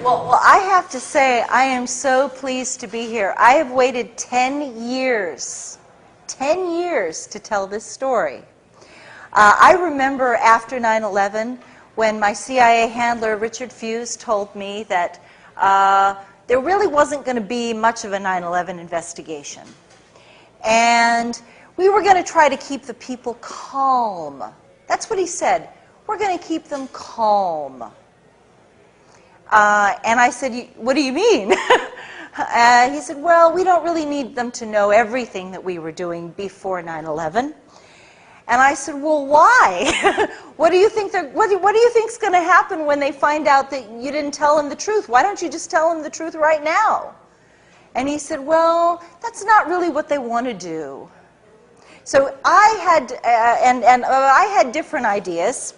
Well, I have to say, I am so pleased to be here. I have waited 10 years to tell this story. I remember after 9/11 when my CIA handler, Richard Fuse, told me that there really wasn't going to be much of a 9/11 investigation. And we were going to try to keep the people calm. That's what he said. We're going to keep them calm. And I said, what do you mean? He said, well, we don't really need them to know everything that we were doing before 9/11. And I said, well, why? What do you think is going to happen when they find out that you didn't tell them the truth? Why don't you just tell them the truth right now? And he said, well, that's not really what they want to do. So I had, I had different ideas.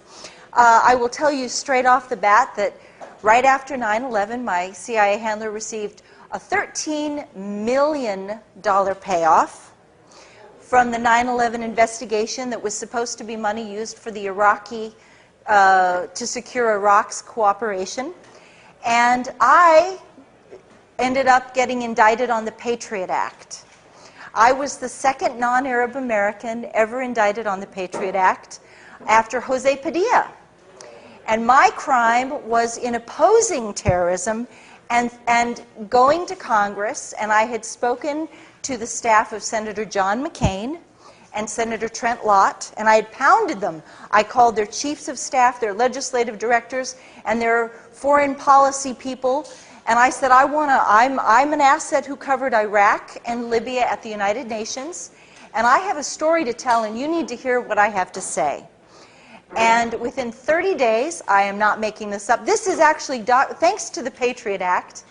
I will tell you straight off the bat that right after 9/11, my CIA handler received a $13 million payoff from the 9/11 investigation that was supposed to be money used for the Iraqi, to secure Iraq's cooperation. And I ended up getting indicted on the Patriot Act. I was the second non-Arab American ever indicted on the Patriot Act after Jose Padilla. And my crime was in opposing terrorism and going to Congress, and I had spoken to the staff of Senator John McCain and Senator Trent Lott, and I had pounded them. I called their chiefs of staff, their legislative directors, and their foreign policy people, and I said, I'm an asset who covered Iraq and Libya at the United Nations, and I have a story to tell, and you need to hear what I have to say. And within 30 days, I am not making this up, this is actually, thanks to the Patriot Act,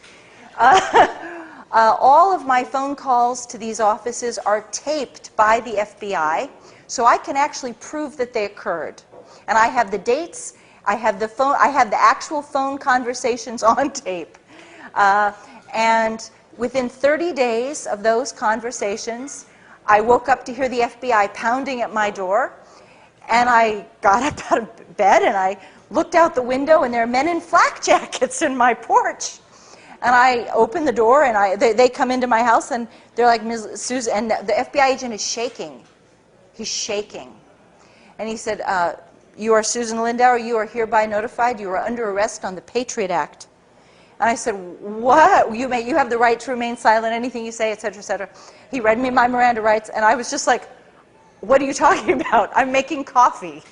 all of my phone calls to these offices are taped by the FBI, so I can actually prove that they occurred. And I have the dates, I have the actual phone conversations on tape. And within 30 days of those conversations, I woke up to hear the FBI pounding at my door. And I got up out of bed and I looked out the window, and there are men in flak jackets in my porch. And I opened the door, and they come into my house, and they're like, Ms. Susan, and the FBI agent is shaking. He's shaking. And he said, you are Susan Lindauer, you are hereby notified, you are under arrest on the Patriot Act. And I said, what? You have the right to remain silent, anything you say, et cetera, et cetera. He read me my Miranda rights, and I was just like, what are you talking about? I'm making coffee.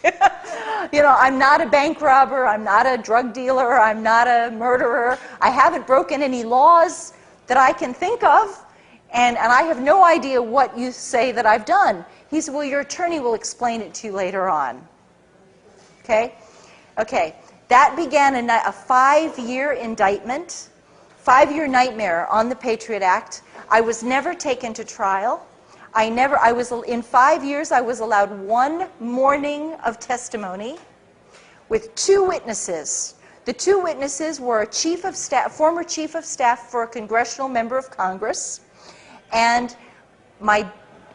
You know, I'm not a bank robber, I'm not a drug dealer, I'm not a murderer. I haven't broken any laws that I can think of, and I have no idea what you say that I've done. He said, well, your attorney will explain it to you later on. Okay? Okay. That began a 5-year indictment, 5-year nightmare on the Patriot Act. I was never taken to trial. In 5 years, I was allowed 1 morning of testimony with 2 witnesses. The 2 witnesses were a former chief of staff for a congressional member of Congress, and my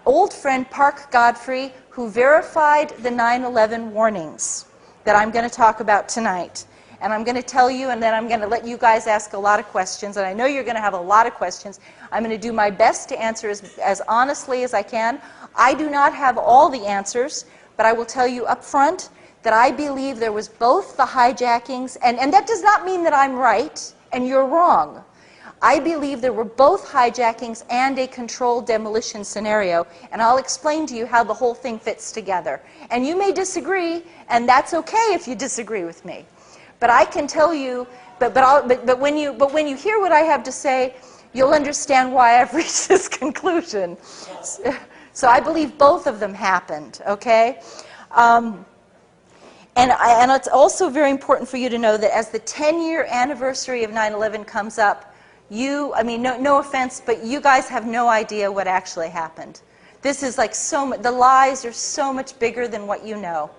old friend Park Godfrey, who verified the 9/11 warnings that I'm going to talk about tonight. And I'm going to tell you, and then I'm going to let you guys ask a lot of questions, and I know you're going to have a lot of questions. I'm going to do my best to answer as honestly as I can. I do not have all the answers, but I will tell you up front that I believe there was both the hijackings, and that does not mean that I'm right and you're wrong. I believe there were both hijackings and a controlled demolition scenario, and I'll explain to you how the whole thing fits together. And you may disagree, and that's okay if you disagree with me. But I can tell you, but when you hear what I have to say, you'll understand why I've reached this conclusion. So I believe both of them happened, okay? And it's also very important for you to know that as the 10-year anniversary of 9/11 comes up, no offense, but you guys have no idea what actually happened. This is like the lies are so much bigger than what you know.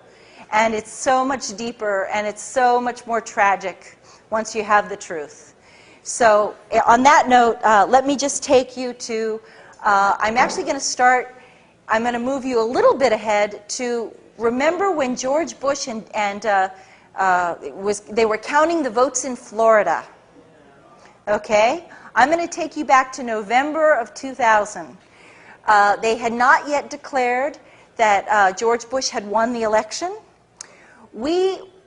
And it's so much deeper, and it's so much more tragic once you have the truth. So on that note, let me just take you to, I'm actually going to start, I'm going to move you a little bit ahead to remember when George Bush they were counting the votes in Florida. Okay? I'm going to take you back to November of 2000. They had not yet declared that George Bush had won the election.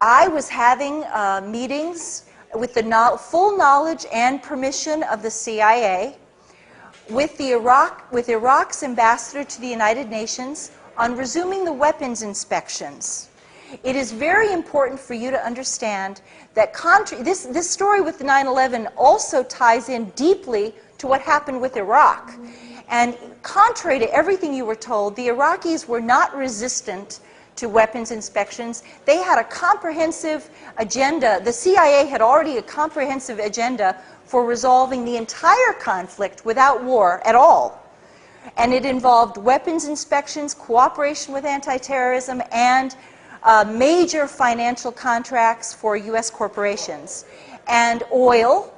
I was having meetings with the full knowledge and permission of the CIA with Iraq's ambassador to the United Nations on resuming the weapons inspections. It is very important for you to understand that this story with the 9/11 also ties in deeply to what happened with Iraq. And contrary to everything you were told, the Iraqis were not resistant to weapons inspections. They had a comprehensive agenda. The CIA had already a comprehensive agenda for resolving the entire conflict without war at all. And it involved weapons inspections, cooperation with anti-terrorism, and major financial contracts for U.S. corporations, and oil.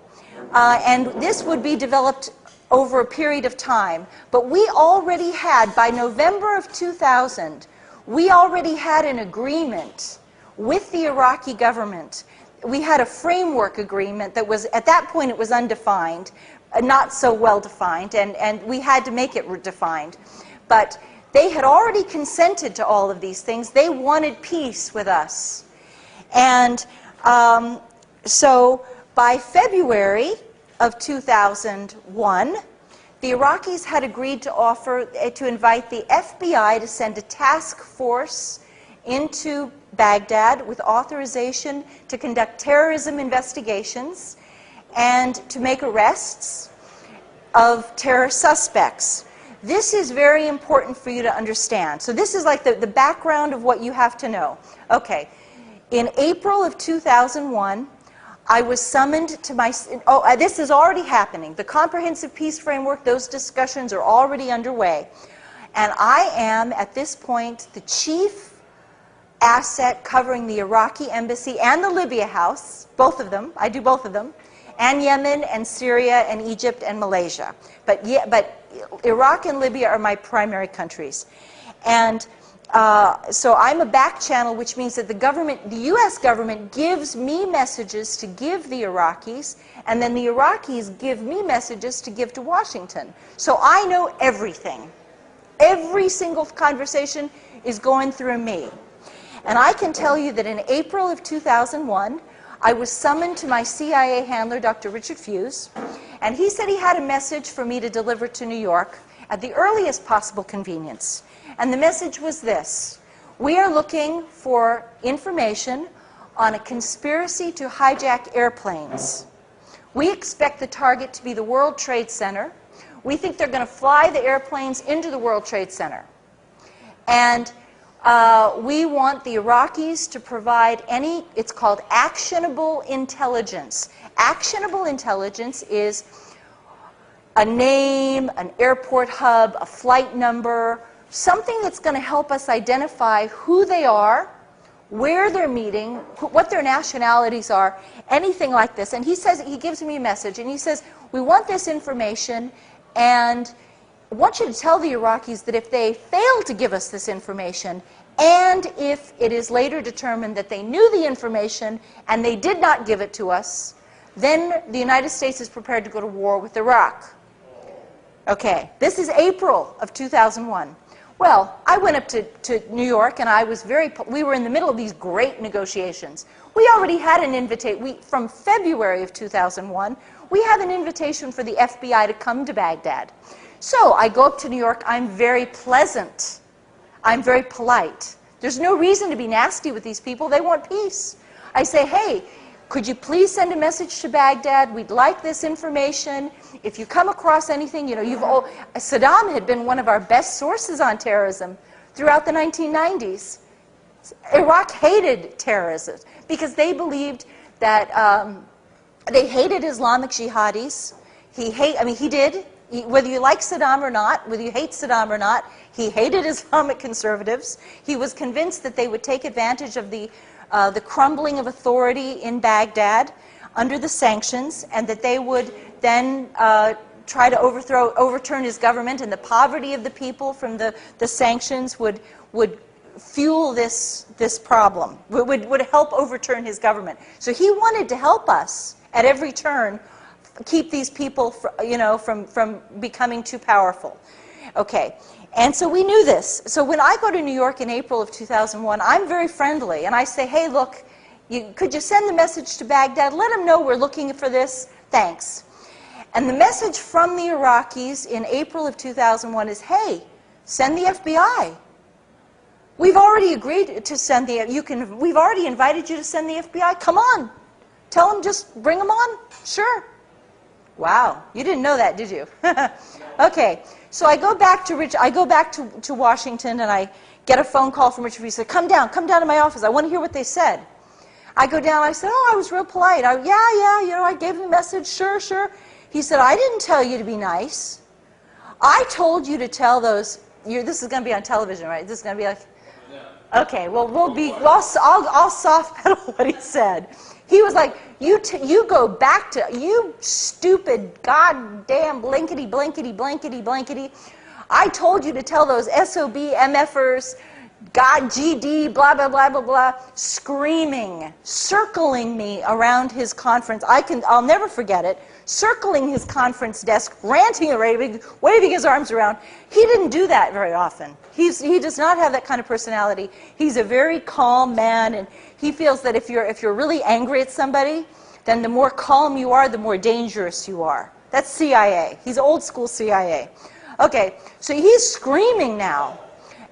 And this would be developed over a period of time. But we already had, by November of 2000, we already had an agreement with the Iraqi government. We had a framework agreement that was, at that point, it was undefined, not so well defined, and we had to make it defined. But they had already consented to all of these things. They wanted peace with us. And so by February of 2001, the Iraqis had agreed to invite the FBI to send a task force into Baghdad with authorization to conduct terrorism investigations and to make arrests of terror suspects. This is very important for you to understand. So this is like the background of what you have to know. Okay, in April of 2001, I was summoned to my... this is already happening. The Comprehensive Peace Framework, those discussions are already underway. And I am, at this point, the chief asset covering the Iraqi embassy and the Libya house, both of them. I do both of them. And Yemen and Syria and Egypt and Malaysia. But Iraq and Libya are my primary countries. And so I'm a back channel, which means that the U.S. government gives me messages to give the Iraqis, and then the Iraqis give me messages to give to Washington. So I know everything. Every single conversation is going through me. And I can tell you that in April of 2001, I was summoned to my CIA handler, Dr. Richard Fuse, and he said he had a message for me to deliver to New York at the earliest possible convenience. And the message was this: we are looking for information on a conspiracy to hijack airplanes. We expect the target to be the World Trade Center. We think they're going to fly the airplanes into the World Trade Center. And we want the Iraqis to provide it's called actionable intelligence. Actionable intelligence is a name, an airport hub, a flight number, something that's going to help us identify who they are, where they're meeting, what their nationalities are, anything like this. And he says, he gives me a message, and he says, we want this information, and I want you to tell the Iraqis that if they fail to give us this information, and if it is later determined that they knew the information and they did not give it to us, then the United States is prepared to go to war with Iraq. Okay, this is April of 2001. Well, I went up to New York, and we were in the middle of these great negotiations. We already had an invitation. From February of 2001, we have an invitation for the FBI to come to Baghdad. So I go up to New York. I'm very pleasant. I'm very polite. There's no reason to be nasty with these people. They want peace. I say, hey, could you please send a message to Baghdad? We'd like this information. If you come across anything, Saddam had been one of our best sources on terrorism throughout the 1990s. Iraq hated terrorism because they believed that they hated Islamic jihadis. He did. Whether you like Saddam or not, whether you hate Saddam or not, he hated Islamic conservatives. He was convinced that they would take advantage of the crumbling of authority in Baghdad under the sanctions, and that they would then try to overturn his government, and the poverty of the people from the sanctions would fuel this problem, would help overturn his government. So he wanted to help us at every turn keep these people, from becoming too powerful. Okay, and so we knew this. So when I go to New York in April of 2001, I'm very friendly, and I say, hey, look, could you send the message to Baghdad? Let them know we're looking for this. Thanks. And the message from the Iraqis in April of 2001 is, hey, send the FBI. We've already agreed to send we've already invited you to send the FBI. Come on. Tell them, just bring them on. Sure. Wow, you didn't know that, did you? Okay, so I go back to Washington, and I get a phone call from Richard. He said, come down to my office. I want to hear what they said. I go down, I said, oh, I was real polite. Yeah, I gave him a message, sure. He said, I didn't tell you to be nice. I told you to tell those, this is going to be on television, right? This is going to be like, okay, well, I'll soft pedal what he said. He was like, you go back to, you stupid goddamn blankety. I told you to tell those SOB MFers, God, GD, blah, blah, screaming, circling me around his conference. I'll never forget it. Circling his conference desk, ranting and raving, waving his arms around. He didn't do that very often. He does not have that kind of personality. He's a very calm man, and he feels that if you're really angry at somebody, then the more calm you are, the more dangerous you are. That's CIA. He's old school CIA. Okay, so he's screaming now.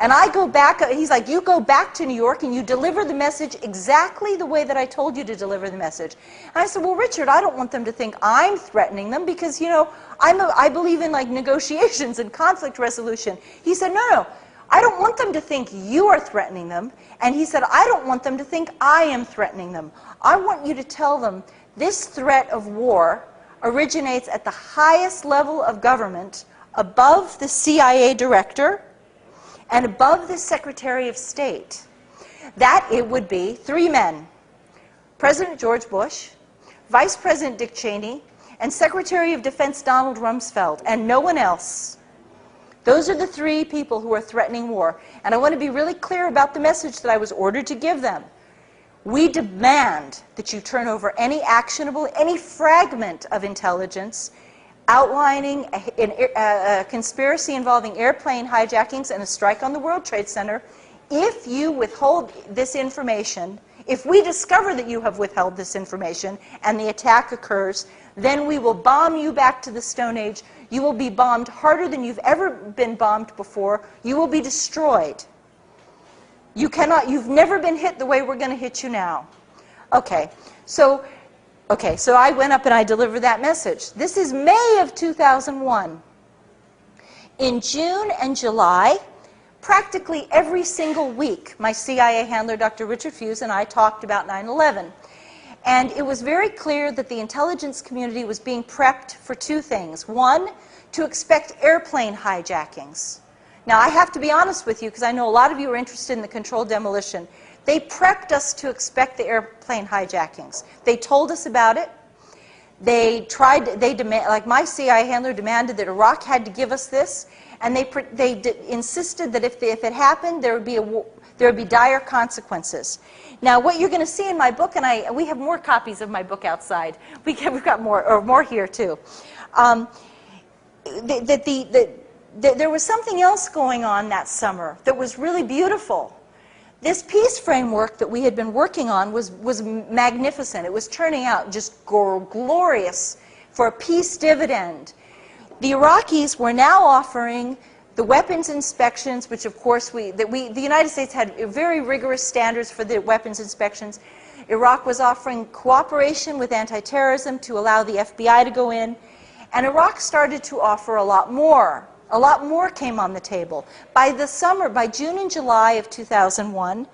And I go back, he's like, you go back to New York and you deliver the message exactly the way that I told you to deliver the message. And I said, well, Richard, I don't want them to think I'm threatening them because, I believe in negotiations and conflict resolution. He said, no, I don't want them to think you are threatening them. And he said, I don't want them to think I am threatening them. I want you to tell them this threat of war originates at the highest level of government, above the CIA director, and above the Secretary of State. That it would be three men: President George Bush, Vice President Dick Cheney, and Secretary of Defense Donald Rumsfeld, and no one else. Those are the three people who are threatening war. And I want to be really clear about the message that I was ordered to give them. We demand that you turn over any fragment of intelligence outlining a conspiracy involving airplane hijackings and a strike on the World Trade Center. If you withhold this information, if we discover that you have withheld this information and the attack occurs, then we will bomb you back to the Stone Age. You will be bombed harder than you've ever been bombed before. You will be destroyed. You've never been hit the way we're going to hit you now. Okay, so I went up and I delivered that message. This is May of 2001. In June and July, practically every single week, my CIA handler, Dr. Richard Fuse, and I talked about 9/11. And it was very clear that the intelligence community was being prepped for two things. One, to expect airplane hijackings. Now, I have to be honest with you, because I know a lot of you are interested in the controlled demolition. They prepped us to expect the airplane hijackings. They told us about it. Like my CIA handler demanded that Iraq had to give us this, and they insisted that if it happened, there would be dire consequences. Now, what you're going to see in my book, and we have more copies of my book outside. We've got more here too. There was something else going on that summer that was really beautiful. This peace framework that we had been working on was magnificent. It was turning out just glorious for a peace dividend. The Iraqis were now offering the weapons inspections, which of course the United States had very rigorous standards for the weapons inspections. Iraq was offering cooperation with anti-terrorism to allow the FBI to go in. And Iraq started to offer a lot more. A lot more came on the table. By June and July of 2001,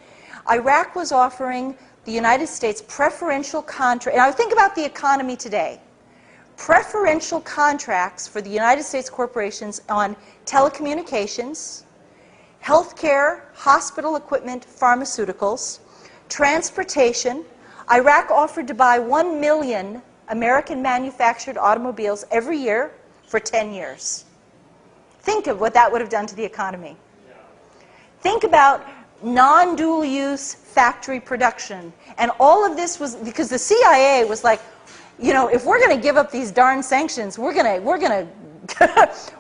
Iraq was offering the United States preferential contracts. Now think about the economy today. Preferential contracts for the United States corporations on telecommunications, healthcare, hospital equipment, pharmaceuticals, transportation. Iraq offered to buy 1 million American manufactured automobiles every year for 10 years. Think of what that would have done to the economy. Think about non-dual use factory production. And all of this was because the CIA was like, you know, if we're going to give up these darn sanctions, we're going to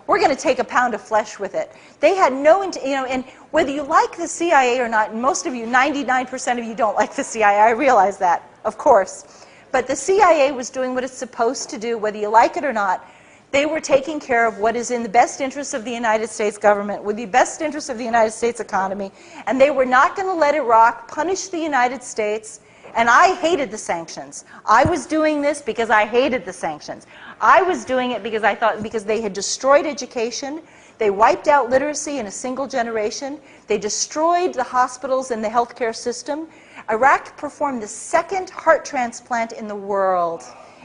we're going to take a pound of flesh with it. They had no, you know, and whether you like the CIA or not, and most of you, 99% of you don't like the CIA, I realize that, of course. But the CIA was doing what it's supposed to do, whether you like it or not. They were taking care of what is in the best interest of the United States government, with the best interest of the United States economy, and they were not going to let Iraq punish the United States. And I hated the sanctions. I was doing this because I hated the sanctions. I was doing it because I thought, because they had destroyed education, they wiped out literacy in a single generation, they destroyed the hospitals and the healthcare system. Iraq performed the second heart transplant in the world,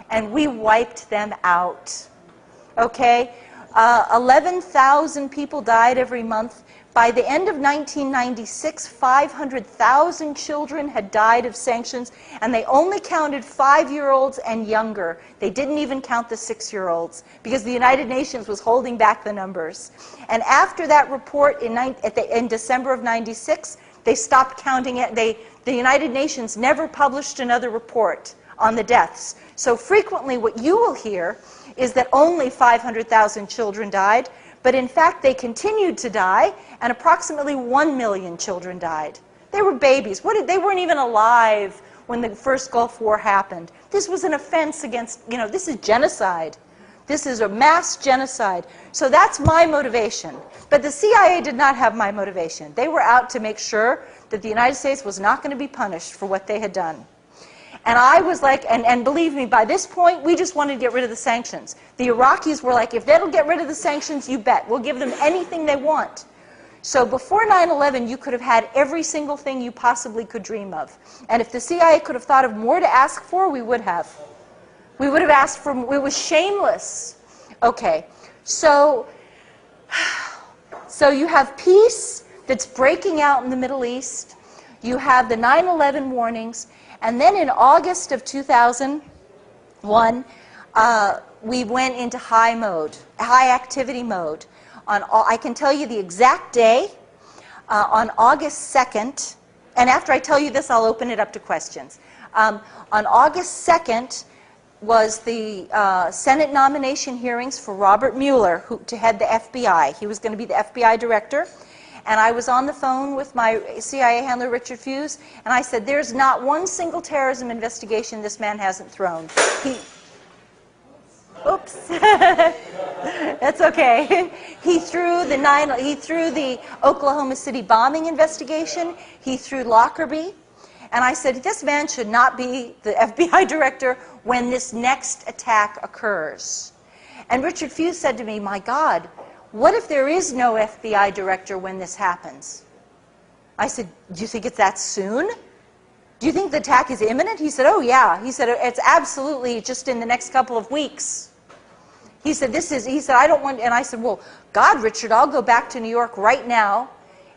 and we wiped them out. Okay? 11,000 people died every month. By the end of 1996, 500,000 children had died of sanctions, and they only counted 5-year-olds and younger. They didn't even count the 6-year-olds, because the United Nations was holding back the numbers. And after that report in December of 96, they stopped counting it. The United Nations never published another report on the deaths. So frequently what you will hear is that only 500,000 children died, but in fact they continued to die, and approximately 1 million children died. They were babies. They weren't even alive when the first Gulf War happened. This was an offense against, you know, this is genocide. This is a mass genocide. So that's my motivation. But the CIA did not have my motivation. They were out to make sure that the United States was not going to be punished for what they had done. And I was like, and believe me, by this point, we just wanted to get rid of the sanctions. The Iraqis were like, if they'll get rid of the sanctions, you bet. We'll give them anything they want. So before 9/11, you could have had every single thing you possibly could dream of. And if the CIA could have thought of more to ask for, we would have. We would have asked for, it was shameless. Okay, so you have peace that's breaking out in the Middle East. You have the 9/11 warnings. And then in August of 2001, we went into high activity mode. I can tell you the exact day, on August 2nd, and after I tell you this, I'll open it up to questions. On August 2nd was the Senate nomination hearings for Robert Mueller to head the FBI. He was going to be the FBI director. And I was on the phone with my CIA handler, Richard Fuse, and I said, there's not one single terrorism investigation this man hasn't thrown. Oops. That's okay. He threw the Oklahoma City bombing investigation. He threw Lockerbie. And I said, this man should not be the FBI director when this next attack occurs. And Richard Fuse said to me, my God, what if there is no FBI director when this happens? I said, do you think it's that soon? Do you think the attack is imminent? He said, oh yeah. He said, it's absolutely just in the next couple of weeks. He said, I don't want, and I said, well, God, Richard, I'll go back to New York right now,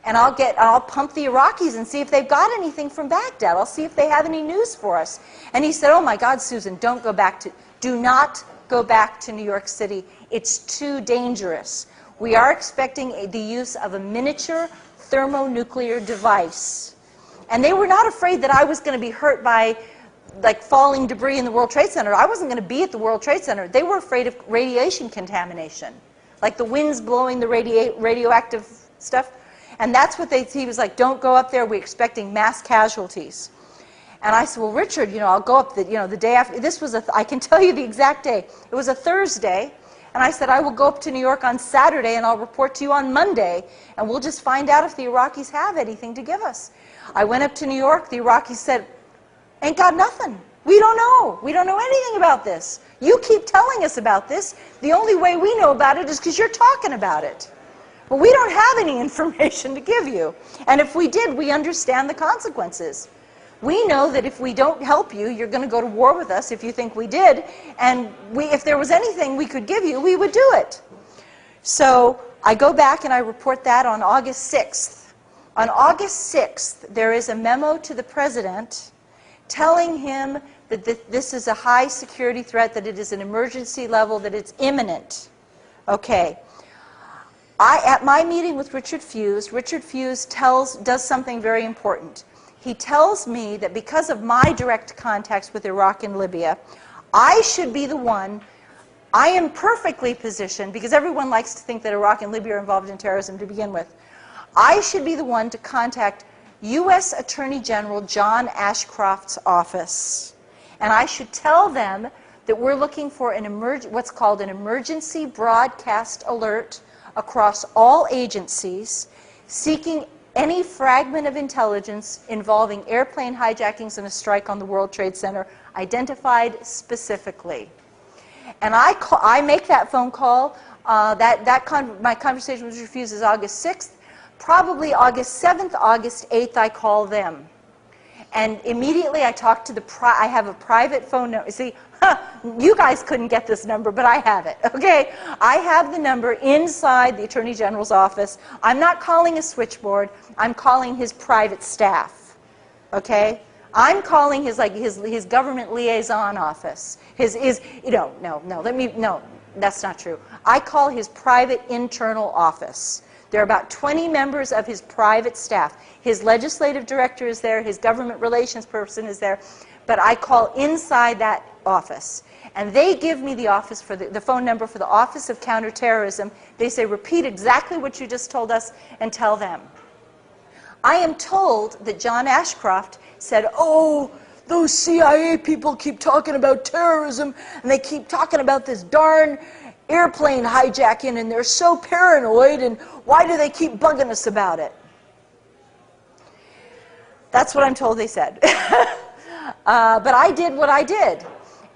and I'll pump the Iraqis and see if they've got anything from Baghdad. I'll see if they have any news for us. And he said, oh my God, Susan, do not go back to New York City. It's too dangerous. We are expecting the use of a miniature thermonuclear device. And they were not afraid that I was going to be hurt by like falling debris in the World Trade Center. I wasn't going to be at the World Trade Center. They were afraid of radiation contamination, like the winds blowing the radioactive stuff. And that's what he was like, don't go up there. We're expecting mass casualties. And I said, well, Richard, you know, I'll go up the day after. This was I can tell you the exact day. It was a Thursday. And I said, I will go up to New York on Saturday and I'll report to you on Monday, and we'll just find out if the Iraqis have anything to give us. I went up to New York. The Iraqis said, ain't got nothing. We don't know. We don't know anything about this. You keep telling us about this. The only way we know about it is because you're talking about it. But we don't have any information to give you. And if we did, we understand the consequences. We know that if we don't help you, you're going to go to war with us if you think we did. And if there was anything we could give you, we would do it. So I go back and I report that on August 6th. On August 6th, there is a memo to the president telling him that this is a high security threat, that it is an emergency level, that it's imminent. Okay. At my meeting with Richard Fuse does something very important. He tells me that because of my direct contacts with Iraq and Libya, I should be the one. I am perfectly positioned, because everyone likes to think that Iraq and Libya are involved in terrorism to begin with. I should be the one to contact U.S. Attorney General John Ashcroft's office. And I should tell them that we're looking for what's called an emergency broadcast alert across all agencies, seeking any fragment of intelligence involving airplane hijackings and a strike on the World Trade Center, identified specifically. And I make that phone call. My conversation was refused as August 6th. Probably August 7th, August 8th, I call them. And immediately I talk to I have a private phone number. See, you guys couldn't get this number, but I have it, okay? I have the number inside the Attorney General's office. I'm not calling a switchboard. I'm calling his private staff, okay? I'm calling his government liaison office. No, that's not true. I call his private internal office. There are about 20 members of his private staff. His legislative director is there, his government relations person is there, but I call inside that office. And they give me the office for the phone number for the Office of Counterterrorism. They say, repeat exactly what you just told us and tell them. I am told that John Ashcroft said, oh, those CIA people keep talking about terrorism, and they keep talking about this darn airplane hijacking, and they're so paranoid, and why do they keep bugging us about it? That's what I'm told they said. But I did what I did.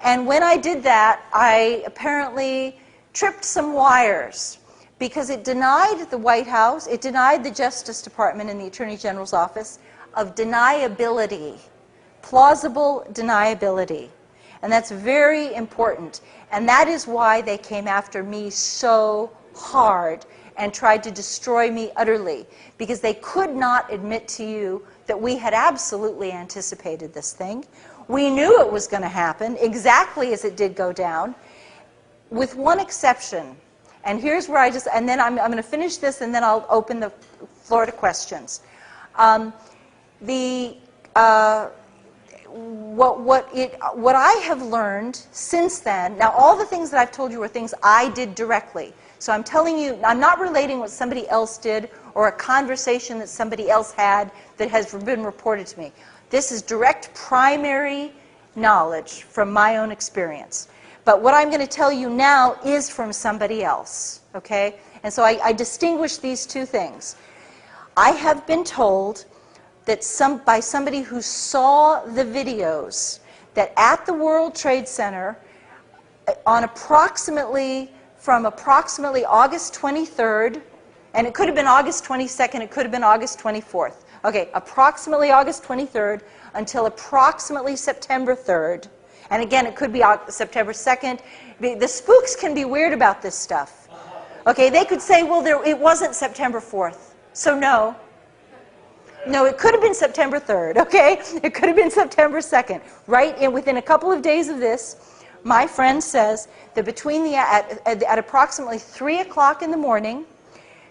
And when I did that, I apparently tripped some wires, because it denied the White House, it denied the Justice Department and the Attorney General's office of deniability, plausible deniability. And that's very important. And that is why they came after me so hard and tried to destroy me utterly, because they could not admit to you that we had absolutely anticipated this thing. We knew it was going to happen exactly as it did go down, with one exception. And here's where and then I'm going to finish this, and then I'll open the floor to questions. What I have learned since then, now all the things that I've told you are things I did directly. So I'm telling you, I'm not relating what somebody else did or a conversation that somebody else had that has been reported to me. This is direct primary knowledge from my own experience. But what I'm going to tell you now is from somebody else, okay? And so I distinguish these two things. I have been told that by somebody who saw the videos that at the World Trade Center on from approximately August 23rd, and it could have been August 22nd, it could have been August 24th. Okay, approximately August 23rd until approximately September 3rd. And again, it could be September 2nd. The spooks can be weird about this stuff. Okay, they could say, well, it wasn't September 4th. So no. No, it could have been September 3rd, okay? It could have been September 2nd. Right within a couple of days of this, my friend says that at approximately 3 o'clock in the morning,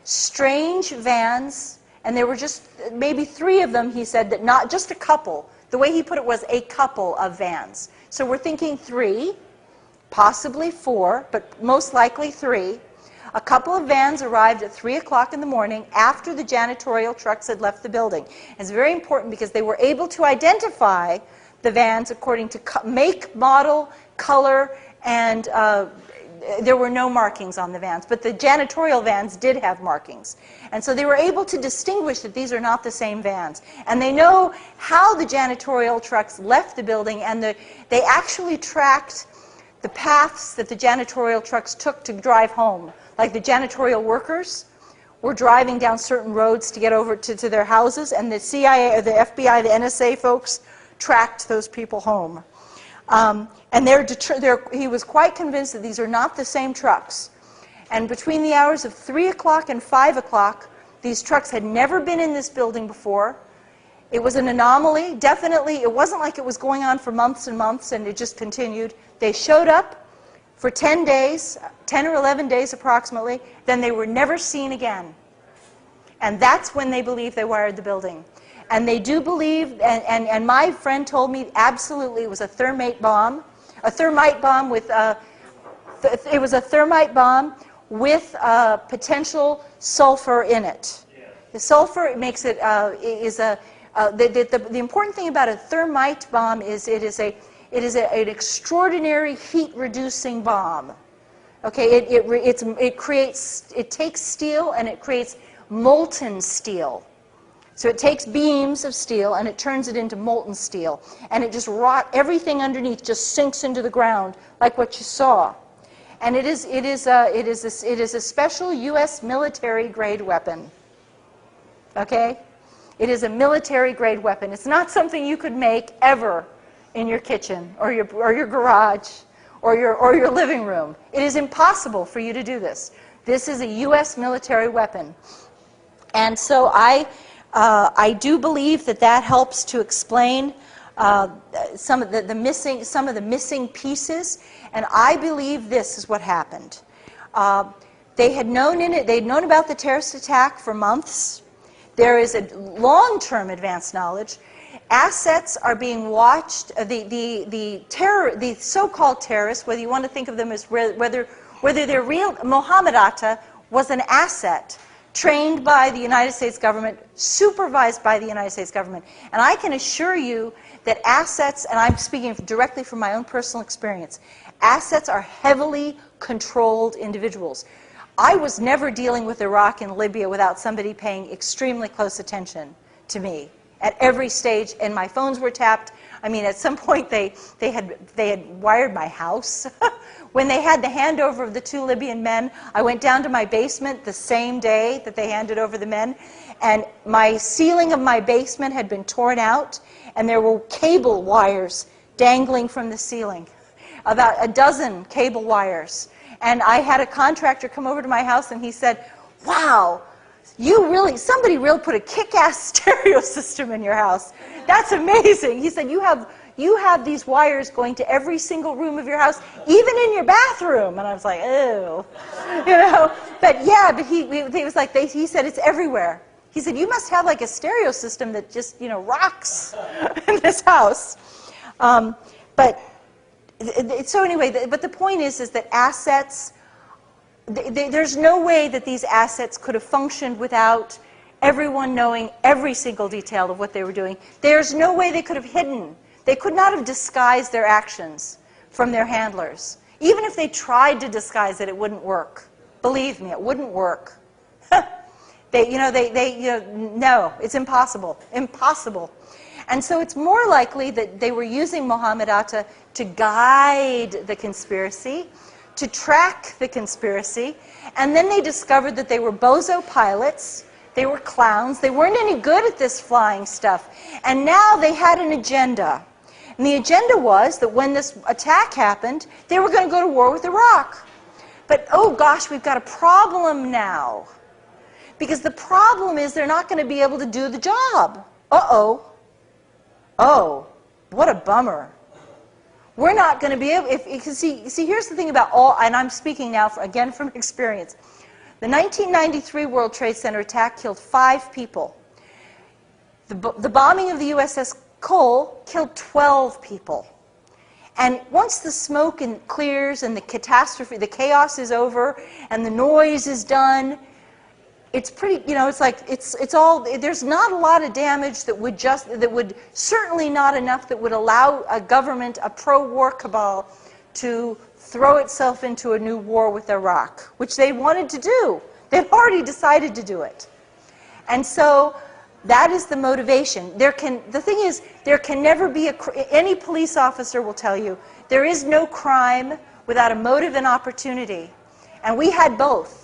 strange vans, and there were just maybe 3 of them, he said, that not just a couple. The way he put it was a couple of vans. So we're thinking 3, possibly 4, but most likely 3. A couple of vans arrived at 3 o'clock in the morning after the janitorial trucks had left the building. It's very important because they were able to identify the vans according to make, model, color, and there were no markings on the vans. But the janitorial vans did have markings. And so they were able to distinguish that these are not the same vans. And they know how the janitorial trucks left the building, and they actually tracked the paths that the janitorial trucks took to drive home. Like the janitorial workers were driving down certain roads to get over to their houses, and the CIA, or the FBI, the NSA folks tracked those people home. And he was quite convinced that these are not the same trucks. And between the hours of 3 o'clock and 5 o'clock, these trucks had never been in this building before. It was an anomaly. Definitely, it wasn't like it was going on for months and months and it just continued. They showed up for 10 days, 10 or 11 days approximately, then they were never seen again. And that's when they believe they wired the building. And they do believe, and my friend told me absolutely it was a thermate bomb, a thermite bomb with, it was a thermite bomb with potential sulfur in it. The sulfur makes it, the important thing about a thermite bomb is it is an extraordinary heat-reducing bomb. Okay, it takes steel and it creates molten steel. So it takes beams of steel and it turns it into molten steel, and it just everything underneath just sinks into the ground like what you saw. And it is a special U.S. military-grade weapon. Okay, it is a military-grade weapon. It's not something you could make ever in your kitchen or your garage or your living room. It is impossible for you to do this. This is a U.S. military weapon, and so I do believe that helps to explain some of the missing pieces, and I believe this is what happened. They'd known about the terrorist attack for months. There is a long-term advanced knowledge. Assets are being watched. The so-called terrorists, whether you want to think of them as whether they're real, Mohammed Atta was an asset trained by the United States government, supervised by the United States government. And I can assure you that assets, and I'm speaking directly from my own personal experience, assets are heavily controlled individuals. I was never dealing with Iraq and Libya without somebody paying extremely close attention to me at every stage, and my phones were tapped. I mean, at some point they had wired my house. When they had the handover of the 2 Libyan men, I went down to my basement the same day that they handed over the men, and my ceiling of my basement had been torn out, and there were cable wires dangling from the ceiling, about a dozen cable wires. And I had a contractor come over to my house, and he said, "Wow, somebody really put a kick-ass stereo system in your house. That's amazing." He said, you have these wires going to every single room of your house, even in your bathroom. And I was like, ew, you know. But yeah, but he said it's everywhere. He said, you must have like a stereo system that just, rocks in this house. So anyway, but the point is that assets, there's no way that these assets could have functioned without everyone knowing every single detail of what they were doing. There's no way they could have hidden. They could not have disguised their actions from their handlers. Even if they tried to disguise it, it wouldn't work. Believe me, it wouldn't work. No, it's impossible. Impossible. And so it's more likely that they were using Mohammed Atta to guide the conspiracy, to track the conspiracy, and then they discovered that they were bozo pilots, they were clowns, they weren't any good at this flying stuff, and now they had an agenda. And the agenda was that when this attack happened, they were going to go to war with Iraq. But oh gosh, we've got a problem now. Because the problem is they're not going to be able to do the job. Uh-oh. Oh, what a bummer. We're not going to be able, see, here's the thing about and I'm speaking now, again from experience. The 1993 World Trade Center attack killed 5 people. The bombing of the USS Cole killed 12 people. And once the smoke clears and the catastrophe, the chaos is over, and the noise is done, it's pretty, it's like, it's all, there's not a lot of damage that would certainly not enough that would allow a government, a pro-war cabal, to throw itself into a new war with Iraq, which they wanted to do. They'd already decided to do it. And so that is the motivation. The thing is, there can never be any police officer will tell you, there is no crime without a motive and opportunity. And we had both.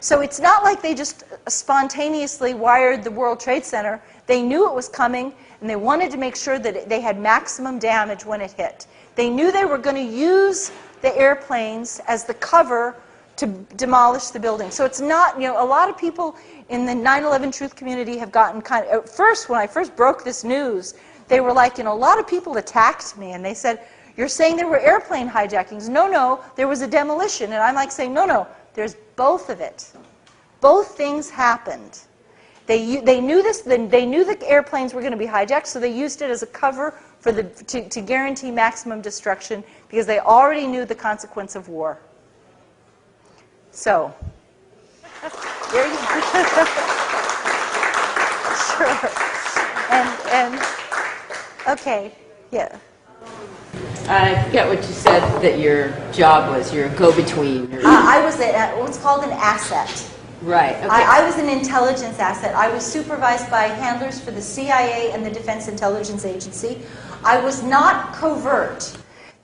So it's not like they just spontaneously wired the World Trade Center. They knew it was coming, and they wanted to make sure that they had maximum damage when it hit. They knew they were going to use the airplanes as the cover to demolish the building. So it's not, a lot of people in the 9/11 truth community have gotten kind of, at first, when I first broke this news, they were like, a lot of people attacked me, and they said, you're saying there were airplane hijackings. No, there was a demolition. And I'm like saying, no, there's both of it. Both things happened. They knew this. They knew the airplanes were going to be hijacked, so they used it as a cover to guarantee maximum destruction, because they already knew the consequence of war. So, there you have it. Sure. And okay, yeah. I forget what you said that your job was. You're a go-between. I was what's called an asset. Right. Okay. I was an intelligence asset. I was supervised by handlers for the CIA and the Defense Intelligence Agency. I was not covert.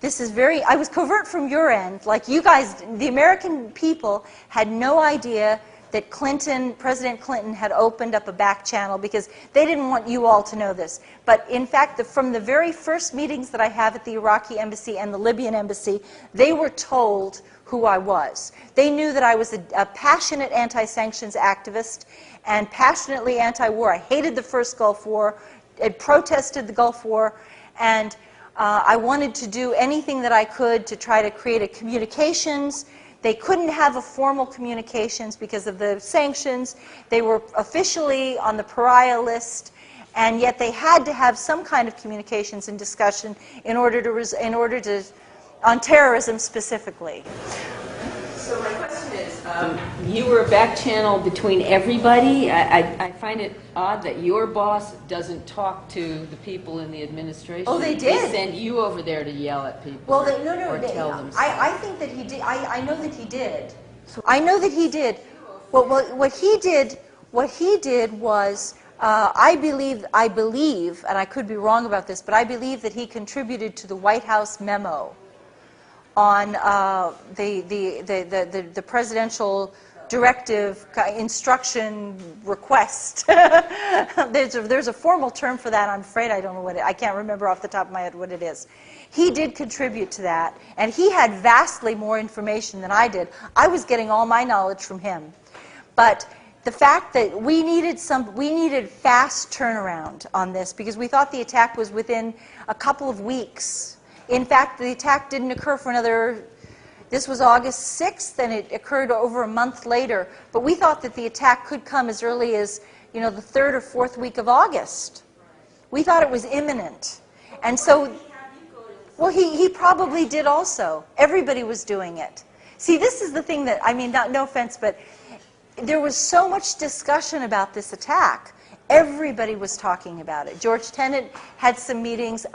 I was covert from your end. Like you guys, the American people had no idea that President Clinton had opened up a back channel, because they didn't want you all to know this. But in fact, from the very first meetings that I have at the Iraqi embassy and the Libyan embassy, they were told who I was. They knew that I was a passionate anti-sanctions activist and passionately anti-war. I hated the first Gulf War, I protested the Gulf War, and I wanted to do anything that I could to try to create a communications. They couldn't have a formal communications because of the sanctions. They were officially on the pariah list, and yet they had to have some kind of communications and discussion in order to on terrorism specifically. So my question is, you were a back channel between everybody. I find it odd that your boss doesn't talk to the people in the administration. Oh, they did. They sent you over there to yell at people. Well, tell them. I think that he did. I know that he did. I know that he did. Well, what he did was, I believe, and I could be wrong about this, but I believe that he contributed to the White House memo on the presidential directive instruction request. There's a formal term for that. I'm afraid I don't know I can't remember off the top of my head what it is. He did contribute to that, and he had vastly more information than I did. I was getting all my knowledge from him. But the fact that we needed fast turnaround on this, because we thought the attack was within a couple of weeks. In fact, the attack didn't occur for this was August 6th, and it occurred over a month later. But we thought that the attack could come as early as, the 3rd or 4th week of August. We thought it was imminent. And so, well, he probably did also. Everybody was doing it. See, this is the thing that, no offense, but there was so much discussion about this attack. Everybody was talking about it. George Tenet had some meetings.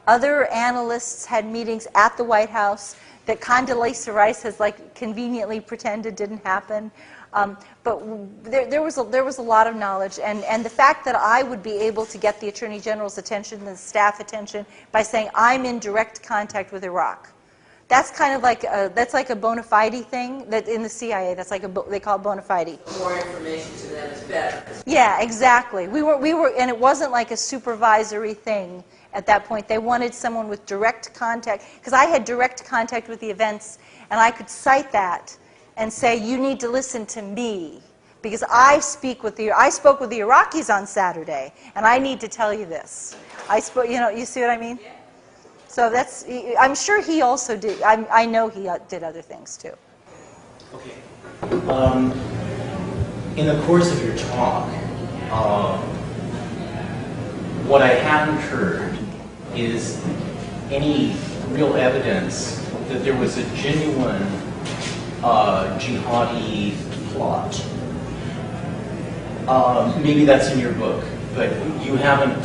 Other analysts had meetings at the White House that Condoleezza Rice has conveniently pretended didn't happen. But there was a lot of knowledge, and the fact that I would be able to get the Attorney General's attention and the staff attention by saying I'm in direct contact with Iraq. That's kind of like a bona fide thing that in the CIA. That's they call it bona fide. More information to them is better. Yeah, exactly. We were, and it wasn't like a supervisory thing. At that point, they wanted someone with direct contact, because I had direct contact with the events, and I could cite that and say, you need to listen to me, because I spoke with the Iraqis on Saturday, and I need to tell you this. You see what I mean? So I'm sure he also did. I know he did other things too. Okay. In the course of your talk, what I haven't heard is any real evidence that there was a genuine jihadi plot. Maybe that's in your book, but you haven't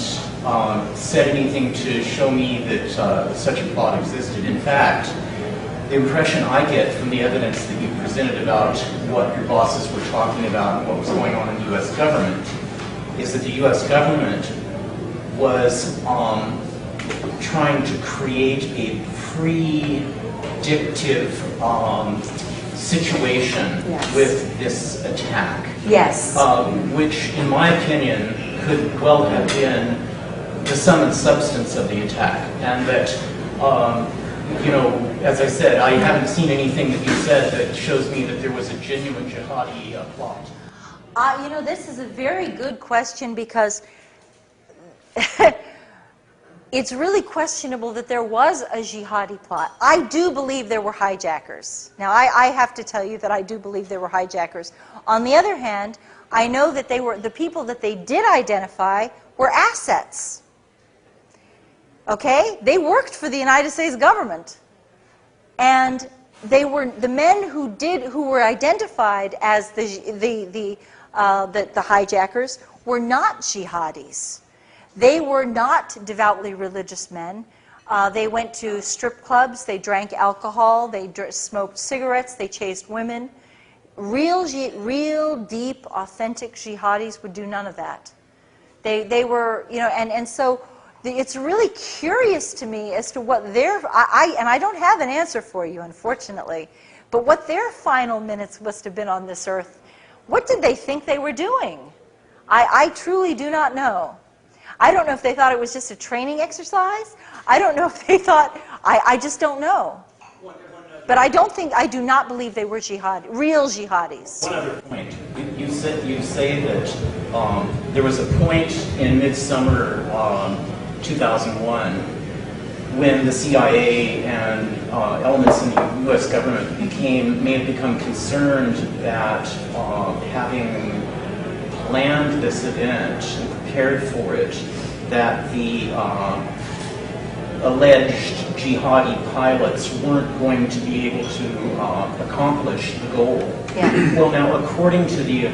said anything to show me that such a plot existed. In fact, the impression I get from the evidence that you presented about what your bosses were talking about and what was going on in the U.S. government is that the U.S. government was trying to create a predictive situation with this attack. Yes. Which, in my opinion, could well have been the sum and substance of the attack. And that, as I said, I haven't seen anything that you said that shows me that there was a genuine jihadi plot. This is a very good question, because it's really questionable that there was a jihadi plot. I do believe there were hijackers. Now, I have to tell you that I do believe there were hijackers. On the other hand, I know that the people that they did identify were assets. Okay? They worked for the United States government. And they were the men who were identified as the hijackers were not jihadis. They were not devoutly religious men. They went to strip clubs, they drank alcohol, they smoked cigarettes, they chased women. Real deep, authentic jihadis would do none of that. They were, you know, and so it's really curious to me as to what their, and I don't have an answer for you, unfortunately, but what their final minutes must have been on this earth. What did they think they were doing? I truly do not know. I don't know if they thought it was just a training exercise. I don't know if they thought, I just don't know. But I do not believe they were real jihadis. One other point. You say that there was a point in midsummer 2001 when the CIA and elements in the U.S. government may have become concerned that having planned this event and prepared for it, that the alleged jihadi pilots weren't going to be able to accomplish the goal. Yeah. Well, now, according to the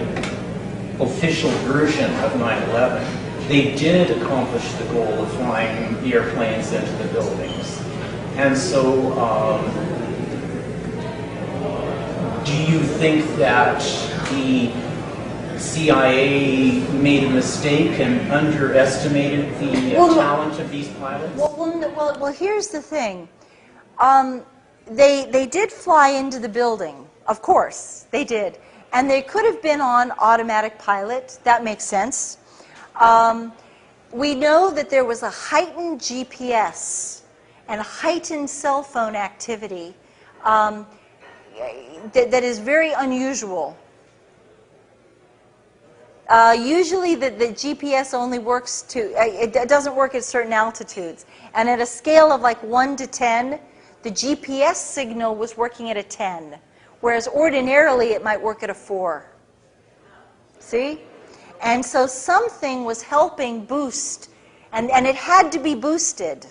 official version of 9/11, they did accomplish the goal of flying the airplanes into the buildings. And so, do you think that the CIA made a mistake and underestimated the talent of these pilots? Well, here's the thing. They did fly into the building. Of course, they did. And they could have been on automatic pilot. That makes sense. We know that there was a heightened GPS and heightened cell phone activity that is very unusual. Usually the GPS only works it doesn't work at certain altitudes. And at a scale of like 1 to 10, the GPS signal was working at a 10, whereas ordinarily it might work at a 4. See? And so something was helping boost, and it had to be boosted.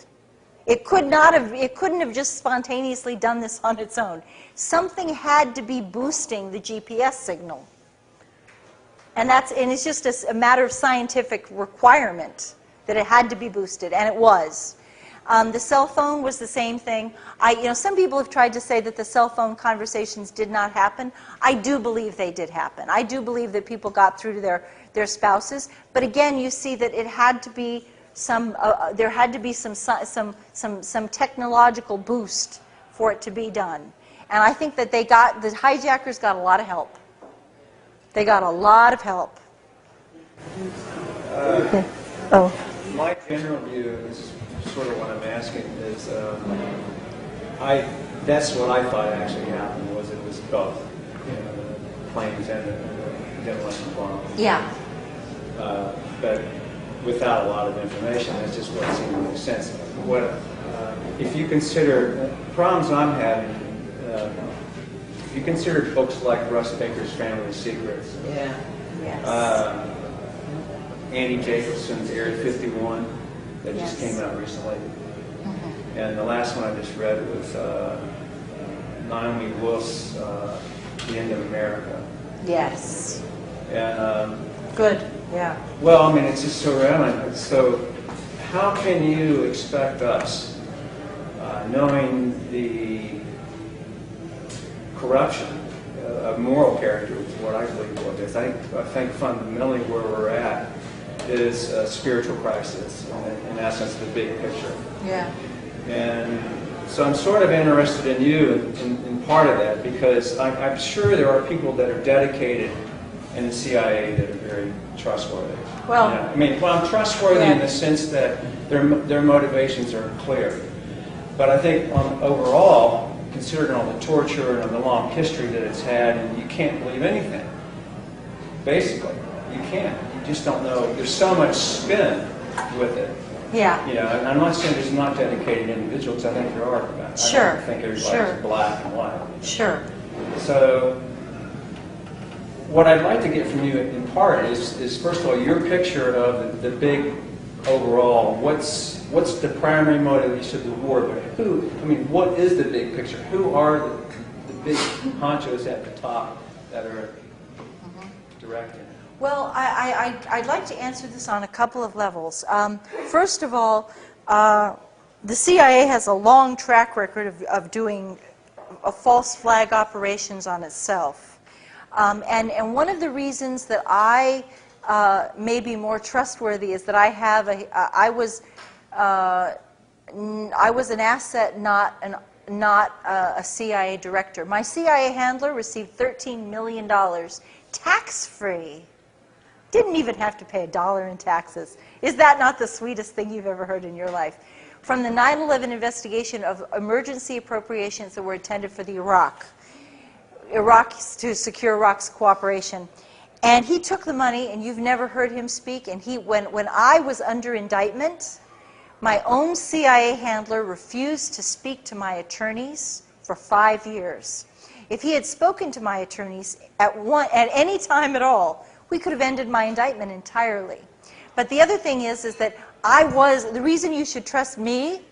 It couldn't have just spontaneously done this on its own. Something had to be boosting the GPS signal. And it's just a matter of scientific requirement that it had to be boosted, and it was. The cell phone was the same thing. Some people have tried to say that the cell phone conversations did not happen. I do believe they did happen. I do believe that people got through to their spouses. But again, you see that it had to be there had to be some technological boost for it to be done. And I think that the hijackers got a lot of help. They got a lot of help. My general view is sort of what I'm asking is, that's what I thought actually happened, was it was both, the planes and the demolition bomb. Yeah. But without a lot of information, that's just what seemed to make sense. If you consider problems I'm having, if you consider books like Russ Baker's Family Secrets, Yeah. Yes. Andy Jacobson's Area 51 that just Yes. came out recently, and the last one I just read was Naomi Wolf's The End of America. Yes. And Good. Yeah. well, I mean, it's just so relevant. So, how can you expect us, knowing the corruption of moral character, is what I believe what it is. I think fundamentally where we're at is a spiritual crisis, in essence, the big picture. Yeah. And so I'm sort of interested in you in part of that, because I'm sure there are people that are dedicated in the CIA that are very trustworthy. Well, I'm trustworthy yeah. in the sense that their motivations are clear. But I think overall, considering all the torture and the long history that it's had, and you can't believe anything. Basically, you can't. You just don't know. There's so much spin with it. Yeah. And I'm not saying there's not dedicated individuals. I think there are. Sure. I don't think everybody's Sure. black and white. Sure. So, what I'd like to get from you in part is first of all, your picture of the big overall, what's what's the primary motive? You said the war, but who? I mean, what is the big picture? Who are the big honchos at the top that are directing? Well, I'd like to answer this on a couple of levels. First of all, the CIA has a long track record of doing false flag operations on itself. And one of the reasons that I may be more trustworthy is that I was an asset, not a CIA director. My CIA handler received $13 million tax-free. Didn't even have to pay $1 in taxes. Is that not the sweetest thing you've ever heard in your life? From the 9/11 investigation of emergency appropriations that were intended for the Iraq to secure Iraq's cooperation. And he took the money, and you've never heard him speak. And when I was under indictment, my own CIA handler refused to speak to my attorneys for 5 years. If he had spoken to my attorneys at any time at all, we could have ended my indictment entirely. But the other thing is that the reason you should trust me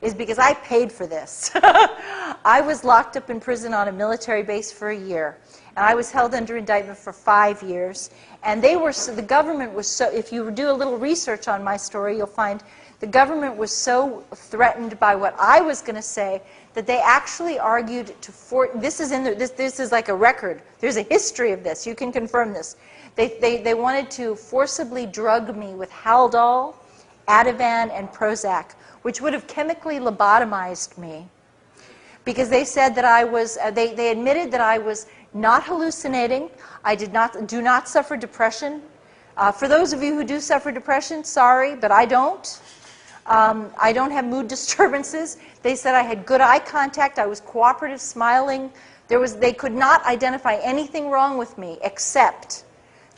is because I paid for this. I was locked up in prison on a military base for a year, and I was held under indictment for 5 years. And the government was so, if you do a little research on my story, you'll find the government was so threatened by what I was going to say that they actually argued this is like a record. There's a history of this. You can confirm this. They wanted to forcibly drug me with Haldol, Ativan, and Prozac, which would have chemically lobotomized me, because they said that I was, they admitted that I was not hallucinating. I do not suffer depression. For those of you who do suffer depression, sorry, but I don't. I don't have mood disturbances. They said I had good eye contact. I was cooperative, smiling. They could not identify anything wrong with me except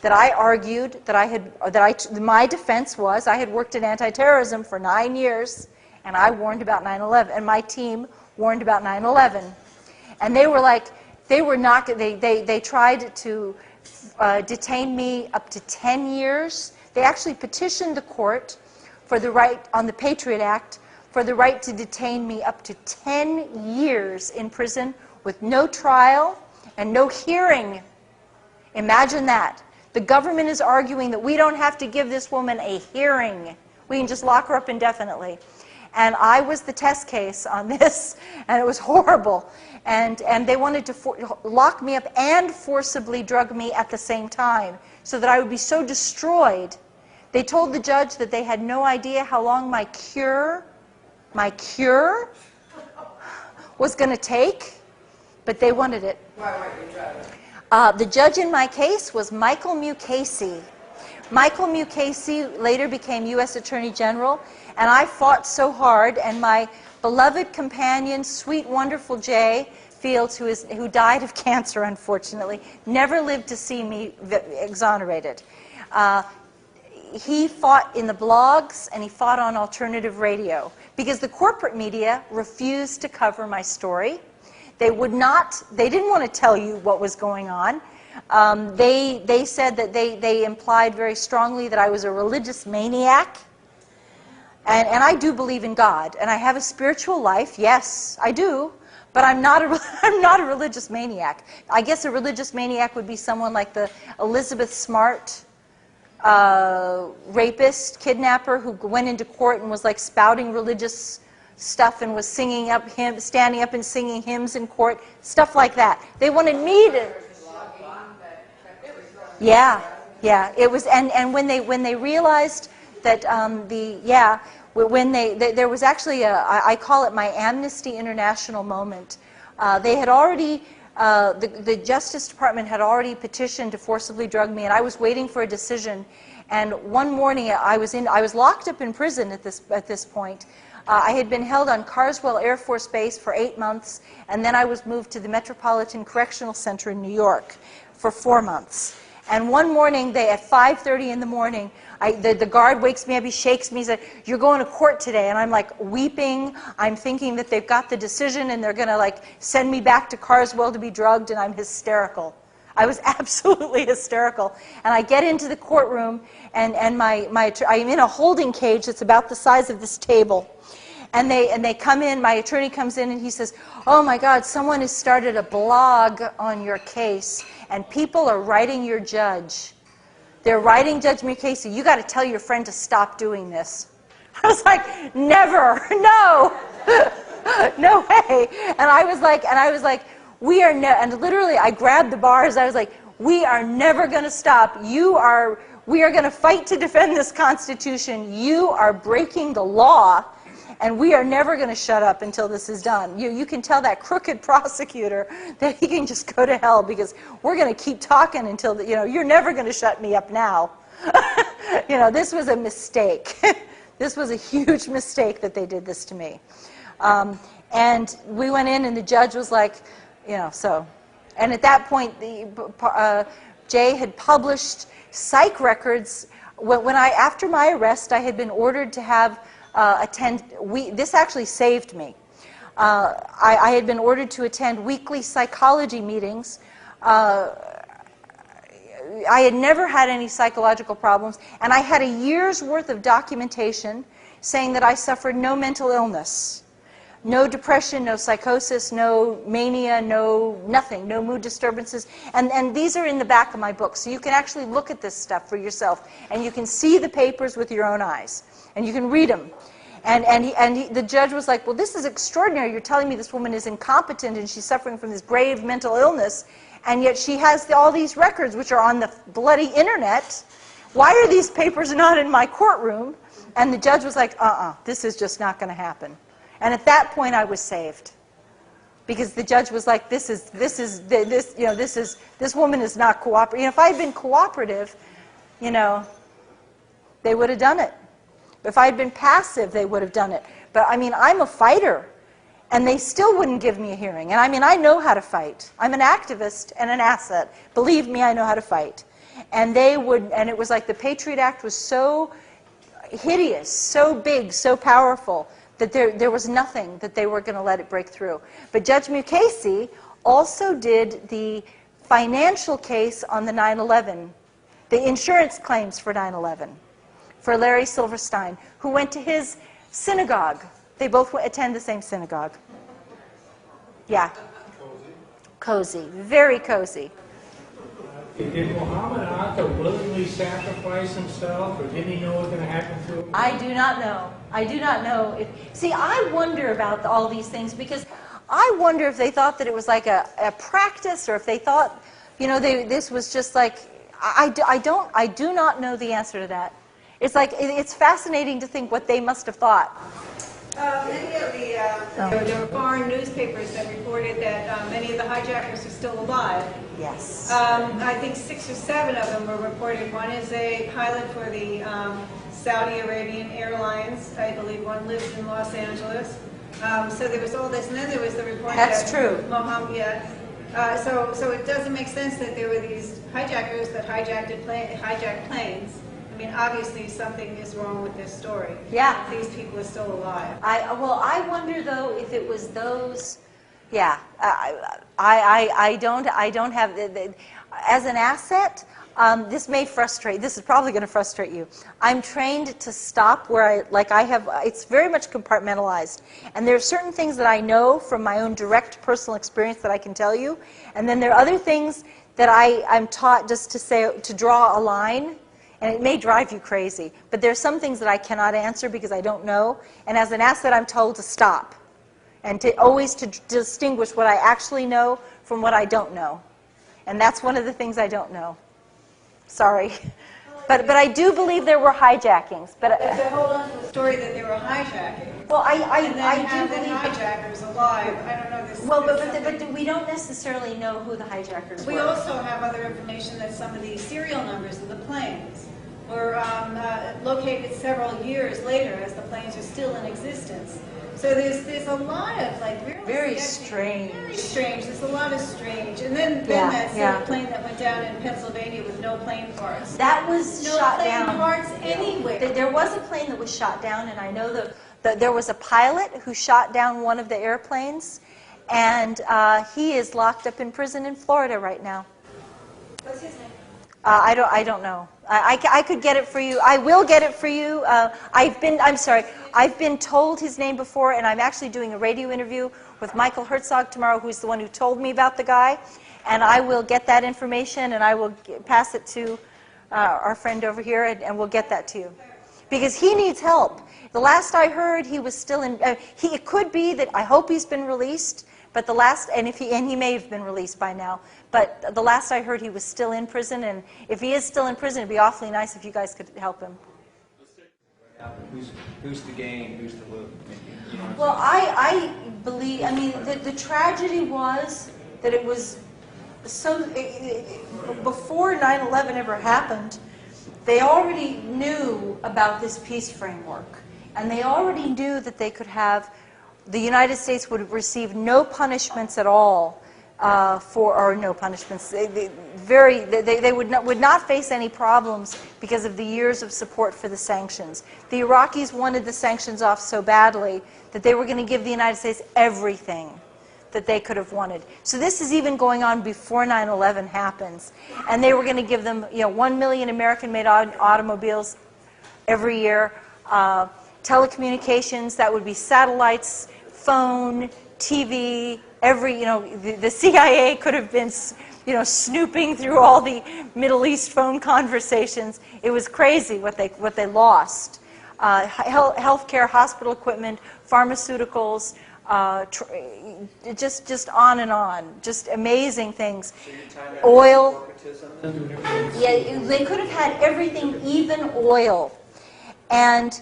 that I argued that my defense was I had worked in anti-terrorism for 9 years, and I warned about 9/11, and my team warned about 9/11. And they were like, they tried to detain me up to 10 years. They actually petitioned the court for the right, on the Patriot Act, for the right to detain me up to 10 years in prison with no trial and no hearing. Imagine that. The government is arguing that we don't have to give this woman a hearing. We can just lock her up indefinitely. And I was the test case on this, and it was horrible. And they wanted to lock me up and forcibly drug me at the same time so that I would be so destroyed. They told the judge that they had no idea how long my cure was going to take, but they wanted it. Why weren't you drugged? The judge in my case was Michael Mukasey. Michael Mukasey later became U.S. Attorney General, and I fought so hard, and my beloved companion, sweet, wonderful Jay Fields, who died of cancer, unfortunately, never lived to see me exonerated. He fought in the blogs, and he fought on alternative radio, because the corporate media refused to cover my story. They didn't want to tell you what was going on. They said that they implied very strongly that I was a religious maniac. And I do believe in God, and I have a spiritual life, yes, I do, but I'm not a religious maniac. I guess a religious maniac would be someone like the Elizabeth Smart rapist, kidnapper, who went into court and was like spouting religious stuff and was standing up and singing hymns in court, stuff like that. They wanted me to. Yeah, it was, and when they realized that there was actually I call it my Amnesty International moment. They had already, the Justice Department had already petitioned to forcibly drug me, and I was waiting for a decision. And one morning I was locked up in prison at this point. I had been held on Carswell Air Force Base for 8 months, and then I was moved to the Metropolitan Correctional Center in New York for 4 months. And one morning, at 5:30 in the morning, the guard wakes me up, he shakes me, he said, "You're going to court today." And I'm like weeping. I'm thinking that they've got the decision and they're going to like send me back to Carswell to be drugged, and I'm hysterical. I was absolutely hysterical. And I get into the courtroom, and I'm in a holding cage that's about the size of this table. And they come in, my attorney comes in, and he says, "Oh my God, someone has started a blog on your case, and people are writing your judge. They're writing Judge Mukasey. You got to tell your friend to stop doing this." I was like, "Never, no, no way." And I was like, "We are and literally, I grabbed the bars. I was like, "We are never going to stop. We are going to fight to defend this Constitution. You are breaking the law. And we are never going to shut up until this is done. You can tell that crooked prosecutor that he can just go to hell, because we're going to keep talking until, you're never going to shut me up now." This was a mistake. This was a huge mistake that they did this to me. And we went in, and the judge was like, so. And at that point, Jay had published psych records. After my arrest, I had been ordered to have this actually saved me. I had been ordered to attend weekly psychology meetings. I had never had any psychological problems, and I had a year's worth of documentation saying that I suffered no mental illness, no depression, no psychosis, no mania, no nothing, no mood disturbances. And these are in the back of my book, so you can actually look at this stuff for yourself, and you can see the papers with your own eyes. And you can read them. The judge was like, "Well, this is extraordinary. You're telling me this woman is incompetent and she's suffering from this grave mental illness, and yet she has all these records which are on the bloody internet. Why are these papers not in my courtroom?" And the judge was like, "This is just not going to happen." And at that point, I was saved, because the judge was like, "This woman is not cooperating." If I had been cooperative, they would have done it. If I had been passive, they would have done it. But I'm a fighter, and they still wouldn't give me a hearing. And I know how to fight. I'm an activist and an asset. Believe me, I know how to fight. And it was like the Patriot Act was so hideous, so big, so powerful, that there was nothing that they were going to let it break through. But Judge Mukasey also did the financial case on the 9/11, the insurance claims for 9/11. For Larry Silverstein, who went to his synagogue. They both attend the same synagogue. Yeah. Cozy. Very cozy. Did Muhammad Atta willingly sacrifice himself, or didn't he know what was going to happen to him? I do not know. I do not know. I wonder about all these things, because I wonder if they thought that it was like a practice, or if they thought, this was just like, I do not know the answer to that. It's fascinating to think what they must have thought. Many of there were foreign newspapers that reported that many of the hijackers are still alive. Yes. I think 6 or 7 of them were reported. One is a pilot for the Saudi Arabian Airlines. I believe one lives in Los Angeles. So there was all this, and then there was the report That's that true. Mohammed. Yeah. So it doesn't make sense that there were these hijackers that hijacked planes. Obviously something is wrong with this story. Yeah. These people are still alive. I wonder though if it was those. Yeah. I don't have as an asset. This may frustrate. This is probably going to frustrate you. I'm trained to stop where it's very much compartmentalized, and there are certain things that I know from my own direct personal experience that I can tell you, and then there are other things that I'm taught just to draw a line. And it may drive you crazy, but there's some things that I cannot answer because I don't know. And as an asset, I'm told to stop, and to always distinguish what I actually know from what I don't know. And that's one of the things I don't know. Sorry, but I do believe there were hijackings. But to hold on to the story that there were hijackings. Well, I have do the believe hijackers alive. I don't know this. Well, but we don't necessarily know who the hijackers were. We also have other information that some of the serial numbers of the planes were located several years later, as the planes are still in existence. So there's a lot of very strange. Very strange. There's a lot of strange. And then that plane that went down in Pennsylvania with no plane parts. That was shot down. No plane parts anywhere. There was a plane that was shot down, and I know that there was a pilot who shot down one of the airplanes, and he is locked up in prison in Florida right now. What's his name? I don't know. I could get it for you. I will get it for you. I'm sorry. I've been told his name before, and I'm actually doing a radio interview with Michael Herzog tomorrow, who's the one who told me about the guy. And I will get that information, and I will pass it to our friend over here, and we'll get that to you. Because he needs help. The last I heard, he was still in. It could be that I hope he's been released, but the last, and he may have been released by now. But the last I heard, he was still in prison, and if he is still in prison, it'd be awfully nice if you guys could help him. Who's to gain, who's to lose? Well, I believe. I mean, the tragedy was that it was so. Before 9/11 ever happened, they already knew about this peace framework. And they already knew that they could have, the United States would receive no punishments at all or no punishments. They would not face any problems because of the years of support for the sanctions. The Iraqis wanted the sanctions off so badly that they were going to give the United States everything that they could have wanted. So this is even going on before 9/11 happens. And they were going to give them, 1 million American-made automobiles every year. Telecommunications, that would be satellites, phone, TV, the CIA could have been, snooping through all the Middle East phone conversations. It was crazy what they lost. Healthcare, hospital equipment, pharmaceuticals, just on and on, just amazing things. Oil. Yeah, they could have had everything, even oil. And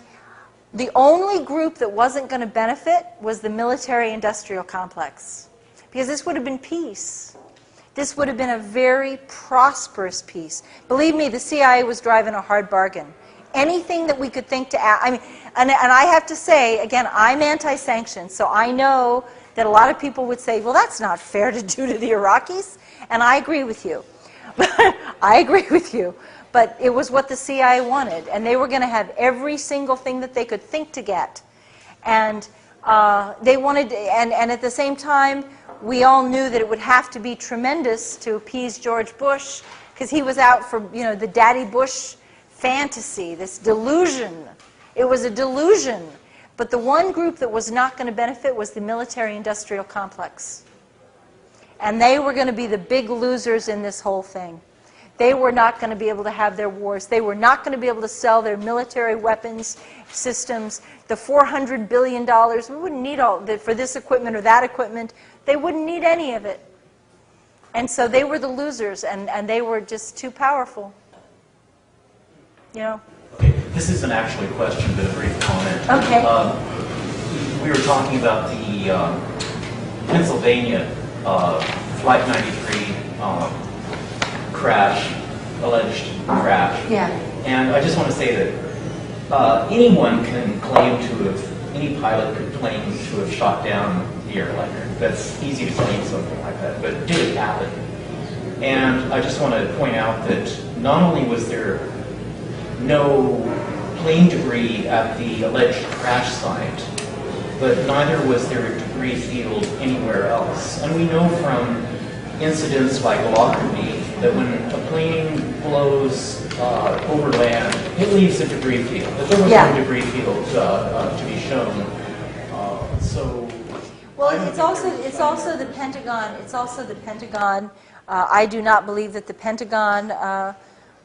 the only group that wasn't going to benefit was the military-industrial complex. Because this would have been peace. This would have been a very prosperous peace. Believe me, the CIA was driving a hard bargain. Anything that we could think to add, and I have to say, again, I'm anti-sanctions, so I know that a lot of people would say, well, that's not fair to do to the Iraqis, and I agree with you. I agree with you. But it was what the CIA wanted, and they were going to have every single thing that they could think to get. And they wanted, and at the same time, we all knew that it would have to be tremendous to appease George Bush, because he was out for, the Daddy Bush fantasy, this delusion. It was a delusion. But the one group that was not going to benefit was the military-industrial complex. And they were going to be the big losers in this whole thing. They were not going to be able to have their wars. They were not going to be able to sell their military weapons systems. The $400 billion, we wouldn't need all for this equipment or that equipment. They wouldn't need any of it. And so they were the losers, and they were just too powerful. Okay, this isn't actually a question, but a brief comment. Okay. We were talking about the Pennsylvania Flight 93 alleged crash. Yeah. And I just want to say that anyone can claim to have, any pilot could claim to have shot down the airliner. That's easy to claim something like that, but did it happen? And I just want to point out that not only was there no plane debris at the alleged crash site, but neither was there a debris field anywhere else. And we know from incidents like Lockerbie that when a plane blows over land, it leaves a debris field. But there was no debris field to be shown. Well, it's also the Pentagon. It's also the Pentagon. I do not believe that the Pentagon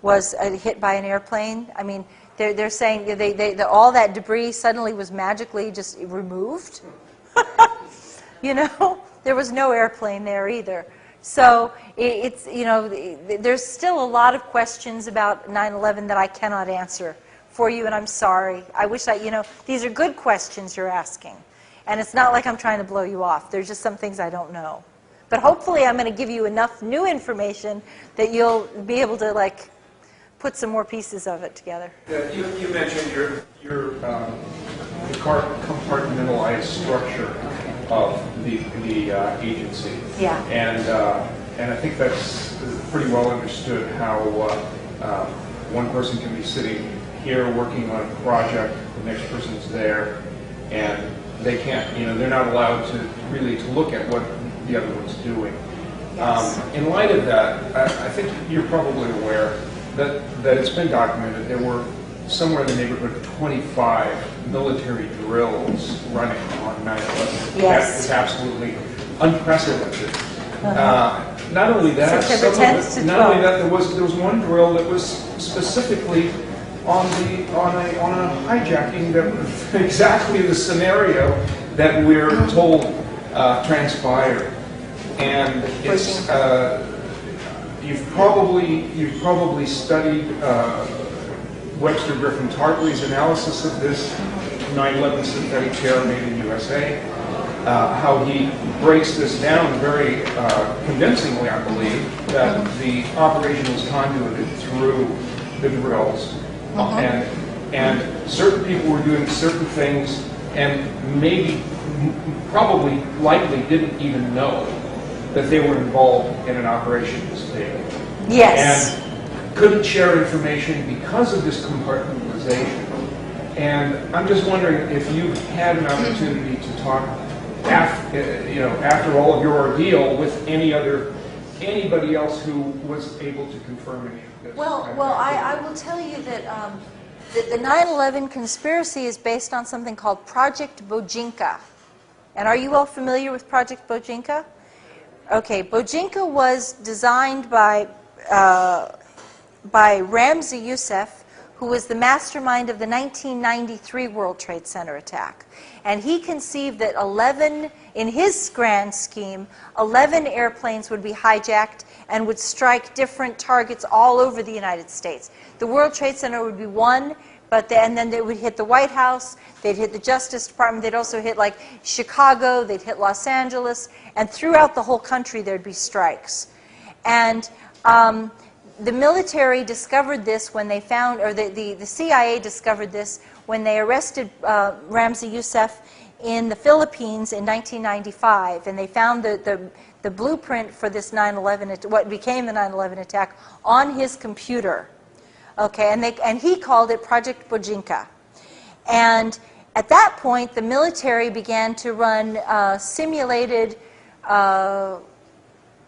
was hit by an airplane. I mean, they're saying all that debris suddenly was magically just removed. There was no airplane there either. So it's there's still a lot of questions about 9/11 that I cannot answer for you, and I'm sorry. I wish these are good questions you're asking, and it's not like I'm trying to blow you off. There's just some things I don't know, but hopefully I'm going to give you enough new information that you'll be able to put some more pieces of it together. Yeah, you mentioned your compartmentalized structure of the agency. Yeah. And I think that's pretty well understood how one person can be sitting here working on a project, the next person's there, and they can't, they're not allowed to really look at what the other one's doing. Yes. In light of that, I think you're probably aware that it's been documented there were somewhere in the neighborhood of 25 military drills running on 9/11. Yes. That is absolutely unprecedented. Not only that, September 10th to not only 12th. that, there was one drill that was specifically on a hijacking that was exactly the scenario that we're told transpired. And it's you've probably studied Webster Griffin Tartley's analysis of this 9/11 synthetic terror made in USA. How he breaks this down very convincingly, I believe, that the operation was conduited through the drills, and certain people were doing certain things, and probably likely didn't even know that they were involved in an operation this big. Yes. And couldn't share information because of this compartmentalization. And I'm just wondering if you've had an opportunity to talk after all of your ordeal with anybody else who was able to confirm any of this. Well, I will tell you that the 9/11 conspiracy is based on something called Project Bojinka. And are you all familiar with Project Bojinka? Okay, Bojinka was designed by Ramzi Youssef, who was the mastermind of the 1993 World Trade Center attack. And he conceived that in his grand scheme, 11 airplanes would be hijacked and would strike different targets all over the United States. The World Trade Center would be one, and then they would hit the White House, they'd hit the Justice Department, they'd also hit like Chicago, they'd hit Los Angeles, and throughout the whole country there'd be strikes. And the military discovered this when they found, or the CIA discovered this when they arrested Ramzi Youssef in the Philippines in 1995, and they found the blueprint for this 9/11, what became the 9/11 attack, on his computer. Okay, and he called it Project Bojinka. And at that point, the military began to run simulated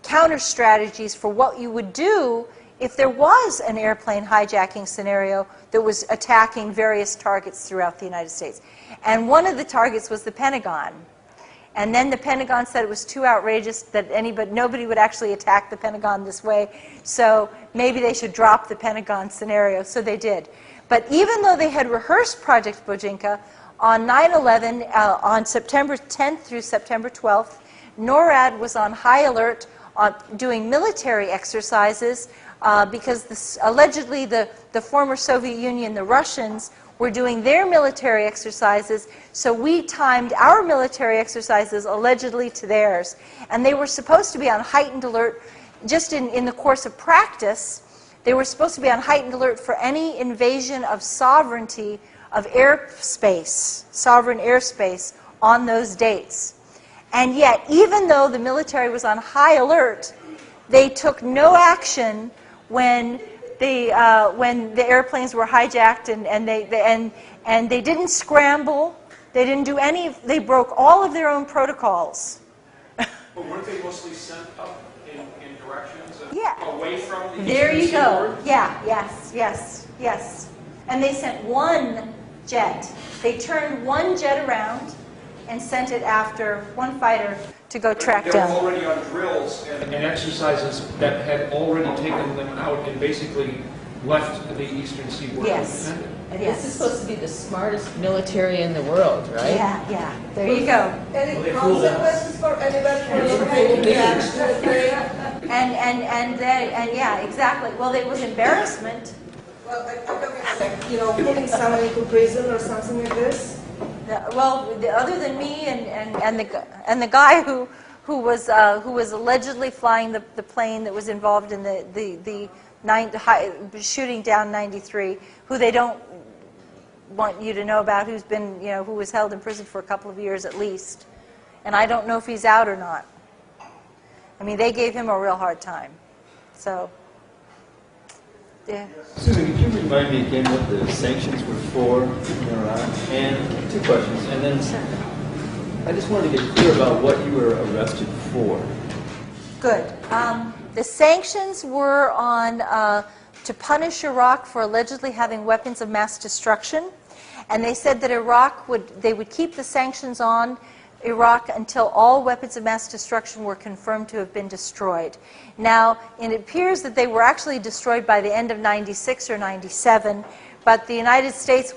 counter strategies for what you would do if there was an airplane hijacking scenario that was attacking various targets throughout the United States. And one of the targets was the Pentagon. And then the Pentagon said it was too outrageous that nobody would actually attack the Pentagon this way, so maybe they should drop the Pentagon scenario, so they did. But even though they had rehearsed Project Bojinka, on 9/11, on September 10th through September 12th, NORAD was on high alert doing military exercises because allegedly the former Soviet Union, the Russians, were doing their military exercises, so we timed our military exercises allegedly to theirs. And they were supposed to be on heightened alert just in the course of practice. They were supposed to be on heightened alert for any invasion of sovereignty of airspace, sovereign airspace, on those dates. And yet, even though the military was on high alert, they took no action when the airplanes were hijacked, and they didn't scramble. They didn't do any. They broke all of their own protocols. But weren't they mostly sent up in directions away from the There you eastern go. seaboard? Yeah. Yes. And they sent one jet. They turned one jet around and sent it after one fighter to go track They down. were already on drills and exercises that had already taken them out and basically left the eastern seaboard Yes. independent. And this is supposed to be the smartest military in the world, right? Yeah. There you go. Any consequences for anybody who taking the action to pay? And yeah, exactly. Well, it was embarrassment. Well, I'm talking like, putting someone into prison or something like this. Well, other than me and the guy who was allegedly flying the plane that was involved in the shooting down 93, who they don't want you to know about, who was held in prison for a couple of years at least, and I don't know if he's out or not. I mean, they gave him a real hard time. So, yeah. Susan, could you remind me again what the sanctions were for in Iran? And two questions. And then I just wanted to get clear about what you were arrested for. Good. The sanctions were on to punish Iraq for allegedly having weapons of mass destruction, and they said that they would keep the sanctions on Iraq until all weapons of mass destruction were confirmed to have been destroyed. Now, it appears that they were actually destroyed by the end of '96 or '97, but the United States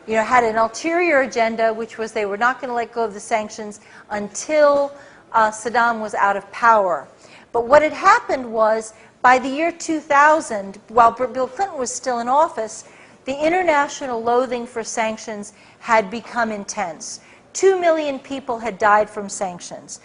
had an ulterior agenda, which was they were not going to let go of the sanctions until Saddam was out of power. But what had happened was, by the year 2000, while Bill Clinton was still in office, the international loathing for sanctions had become intense. 2 million people had died from sanctions.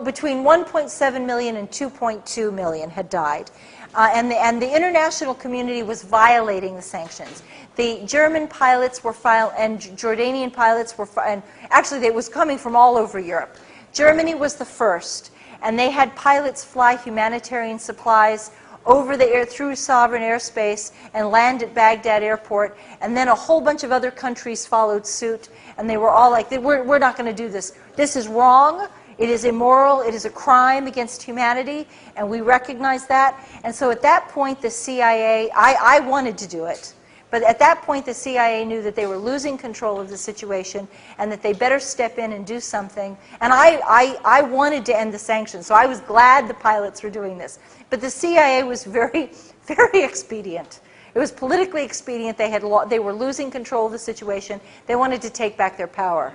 Between 1.7 million and 2.2 million had died. And the international community was violating the sanctions. The German pilots were and Jordanian pilots were and actually it was coming from all over Europe. Germany was the first, and they had pilots fly humanitarian supplies over the air through sovereign airspace and land at Baghdad airport, and then a whole bunch of other countries followed suit, and they were all like, we're not going to do this. This is wrong. It is immoral. It is a crime against humanity, and we recognize that. And so at that point, the CIA, I wanted to do it, but at that point, the CIA knew that they were losing control of the situation and that they better step in and do something. And I wanted to end the sanctions, so I was glad the pilots were doing this. But the CIA was very, very expedient. It was politically expedient. They were losing control of the situation. They wanted to take back their power.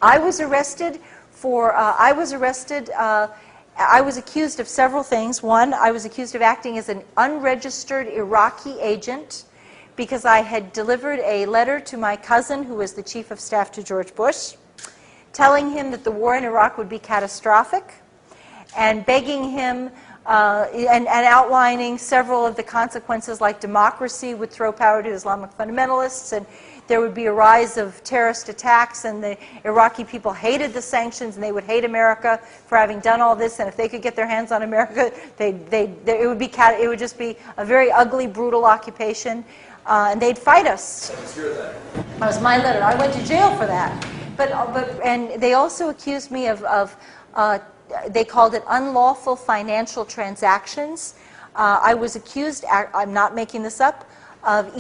I was arrested for, I was accused of several things. One, I was accused of acting as an unregistered Iraqi agent because I had delivered a letter to my cousin, who was the chief of staff to George Bush, telling him that the war in Iraq would be catastrophic, and begging him and outlining several of the consequences, like democracy would throw power to Islamic fundamentalists, and there would be a rise of terrorist attacks, and the Iraqi people hated the sanctions, and they would hate America for having done all this, and if they could get their hands on America, it would just be a very ugly, brutal occupation, and they'd fight us. That was my letter. I went to jail for that. And they also accused me of they called it unlawful financial transactions. I was accused, I'm not making this up, of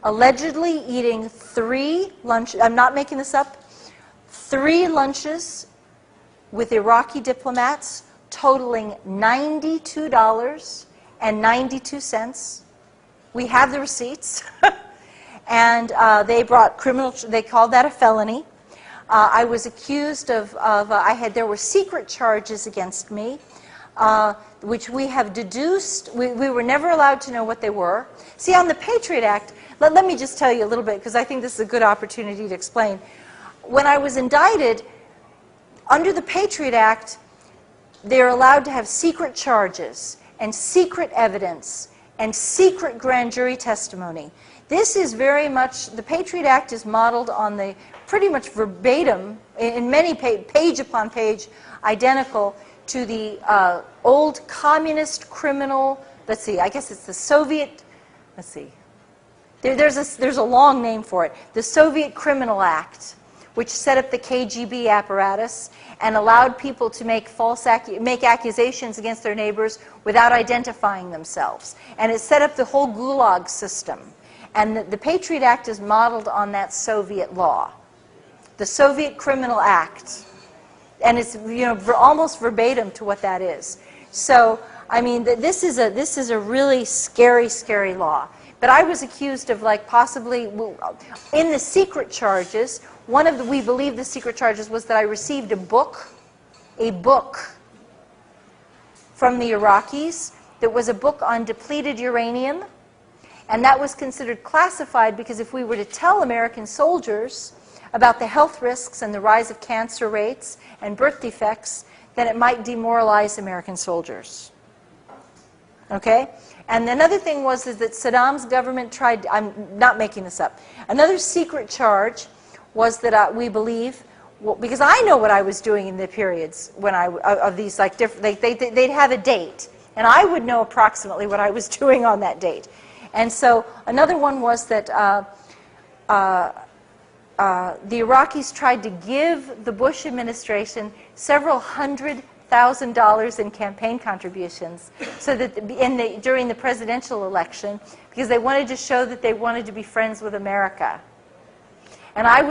allegedly eating 3 lunches, I'm not making this up, 3 lunches with Iraqi diplomats totaling $92.92. We have the receipts. And they called that a felony. I was accused there were secret charges against me, which we have deduced. We were never allowed to know what they were. See, on the Patriot Act, let me just tell you a little bit, because I think this is a good opportunity to explain. When I was indicted, under the Patriot Act, they're allowed to have secret charges and secret evidence and secret grand jury testimony. This is very much, the Patriot Act is modeled on the pretty much verbatim, in many page upon page, identical to the old communist criminal, let's see, I guess it's the Soviet, let's see, there's a long name for it, the Soviet Criminal Act, which set up the KGB apparatus and allowed people to make make accusations against their neighbors without identifying themselves. And it set up the whole Gulag system. And the Patriot Act is modeled on that Soviet law, the Soviet Criminal Act. And it's almost verbatim to what that is. So, I mean, this is a really scary, scary law. But I was accused of, like, possibly, in the secret charges, we believe the secret charges was that I received a book from the Iraqis that was a book on depleted uranium, and that was considered classified because if we were to tell American soldiers about the health risks and the rise of cancer rates and birth defects, then it might demoralize American soldiers. Okay? And another thing was that Saddam's government tried, I'm not making this up, another secret charge was that we believe, because I know what I was doing in the periods when of these, like, different, they'd have a date, and I would know approximately what I was doing on that date. And so another one was that the Iraqis tried to give the Bush administration several $100 $100,000 in campaign contributions so that during the presidential election, because they wanted to show that they wanted to be friends with America. And I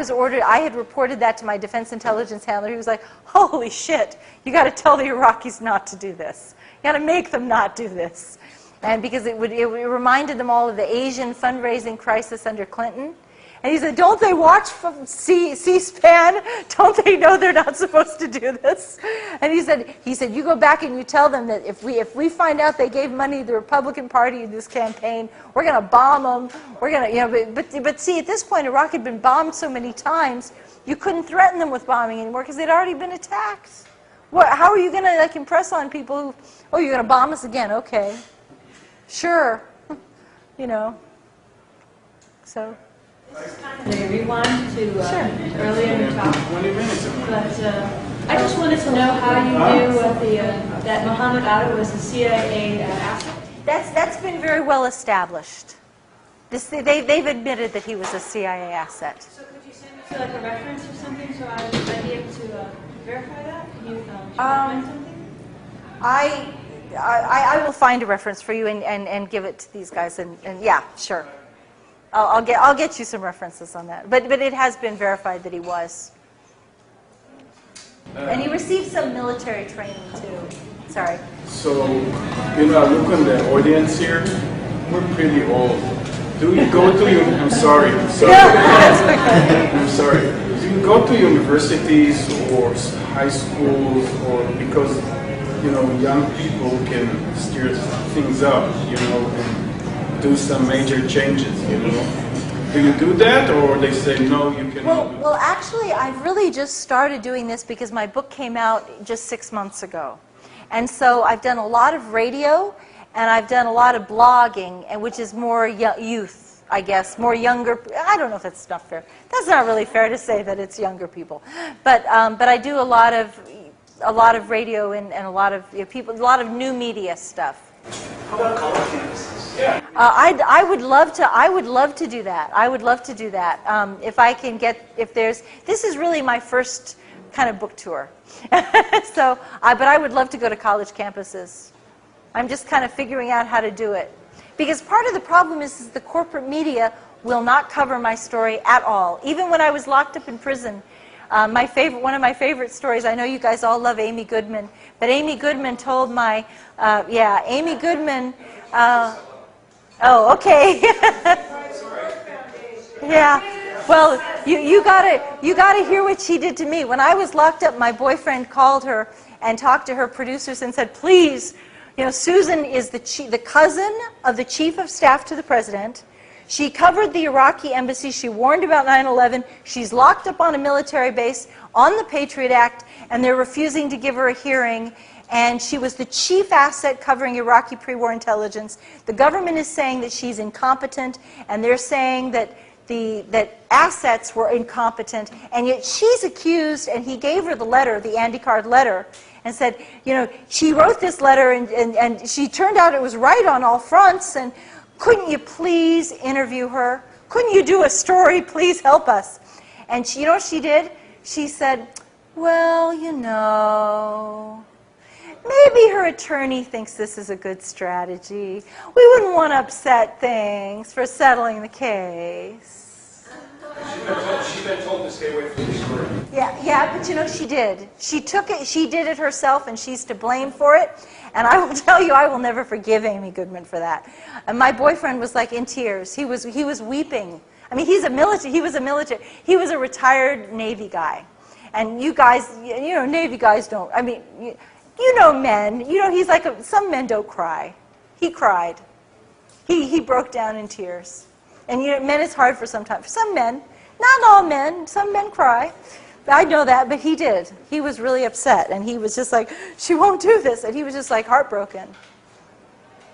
had reported that to my defense intelligence handler. He was like, holy shit, you got to tell the Iraqis not to do this. You got to make them not do this. And because it reminded them all of the Asian fundraising crisis under Clinton. And he said, don't they watch C-SPAN? Don't they know they're not supposed to do this? And he said, you go back and you tell them that if we find out they gave money to the Republican Party in this campaign, we're going to bomb them. We're going to, but see, at this point, Iraq had been bombed so many times, you couldn't threaten them with bombing anymore because they'd already been attacked. How are you going to impress on people who, oh, you're going to bomb us again? Okay, sure, so. This is kind of a rewind to earlier in the talk. 20 minutes. But I just wanted to know how you knew that Muhammad Atta was a CIA asset. That's been very well established. They've admitted that he was a CIA asset. So could you send me to like a reference or something so I'd be able to verify that? Can you find something? I will find a reference for you and give it to these guys and yeah, sure. I'll get you some references on that. But it has been verified that he was. And he received some military training too. Sorry. So, I look on the audience here. We're pretty old. Do you go to I'm sorry. No, that's okay. I'm sorry. Do you go to universities or high schools, or because young people can steer things up, and do some major changes, Do you do that, or they say, no, you cannot? Well, actually, I've really just started doing this because my book came out just 6 months ago. And so I've done a lot of radio, and I've done a lot of blogging, and which is more youth, I guess, more younger. I don't know if that's not fair. That's not really fair to say that it's younger people. But I do a lot of radio and a lot of people, a lot of new media stuff. How about college campuses? Yeah. I would love to do that. I would love to do that. If I can this is really my first kind of book tour. So, but I would love to go to college campuses. I'm just kind of figuring out how to do it. Because part of the problem is the corporate media will not cover my story at all. Even when I was locked up in prison, one of my favorite stories, I know you guys all love Amy Goodman, but Amy Goodman told Amy Goodman, oh, okay. Yeah, well, you gotta hear what she did to me. When I was locked up, my boyfriend called her and talked to her producers and said, please, Susan is the cousin of the chief of staff to the president. She covered the Iraqi embassy. She warned about 9/11. She's locked up on a military base on the Patriot Act, and they're refusing to give her a hearing. And she was the chief asset covering Iraqi pre-war intelligence. The government is saying that she's incompetent, and they're saying that that assets were incompetent, and yet she's accused, and he gave her the letter, the Andy Card letter, and said, she wrote this letter, and she turned out it was right on all fronts, and couldn't you please interview her? Couldn't you do a story? Please help us. And you know what she did? She said, well, maybe her attorney thinks this is a good strategy. We wouldn't want to upset things for settling the case. She's been told to stay away from the story. Yeah, but she did. She took it, she did it herself, and she's to blame for it. And I will tell you, I will never forgive Amy Goodman for that. And my boyfriend was like in tears. He was weeping. I mean, he was a retired Navy guy. And you guys, Navy guys don't, I mean, men, he's like, some men don't cry. He cried. He broke down in tears. And men, it's hard for sometimes. For some men, not all men, some men cry. I know that, but he did. He was really upset, and he was just like, she won't do this. And he was just like heartbroken.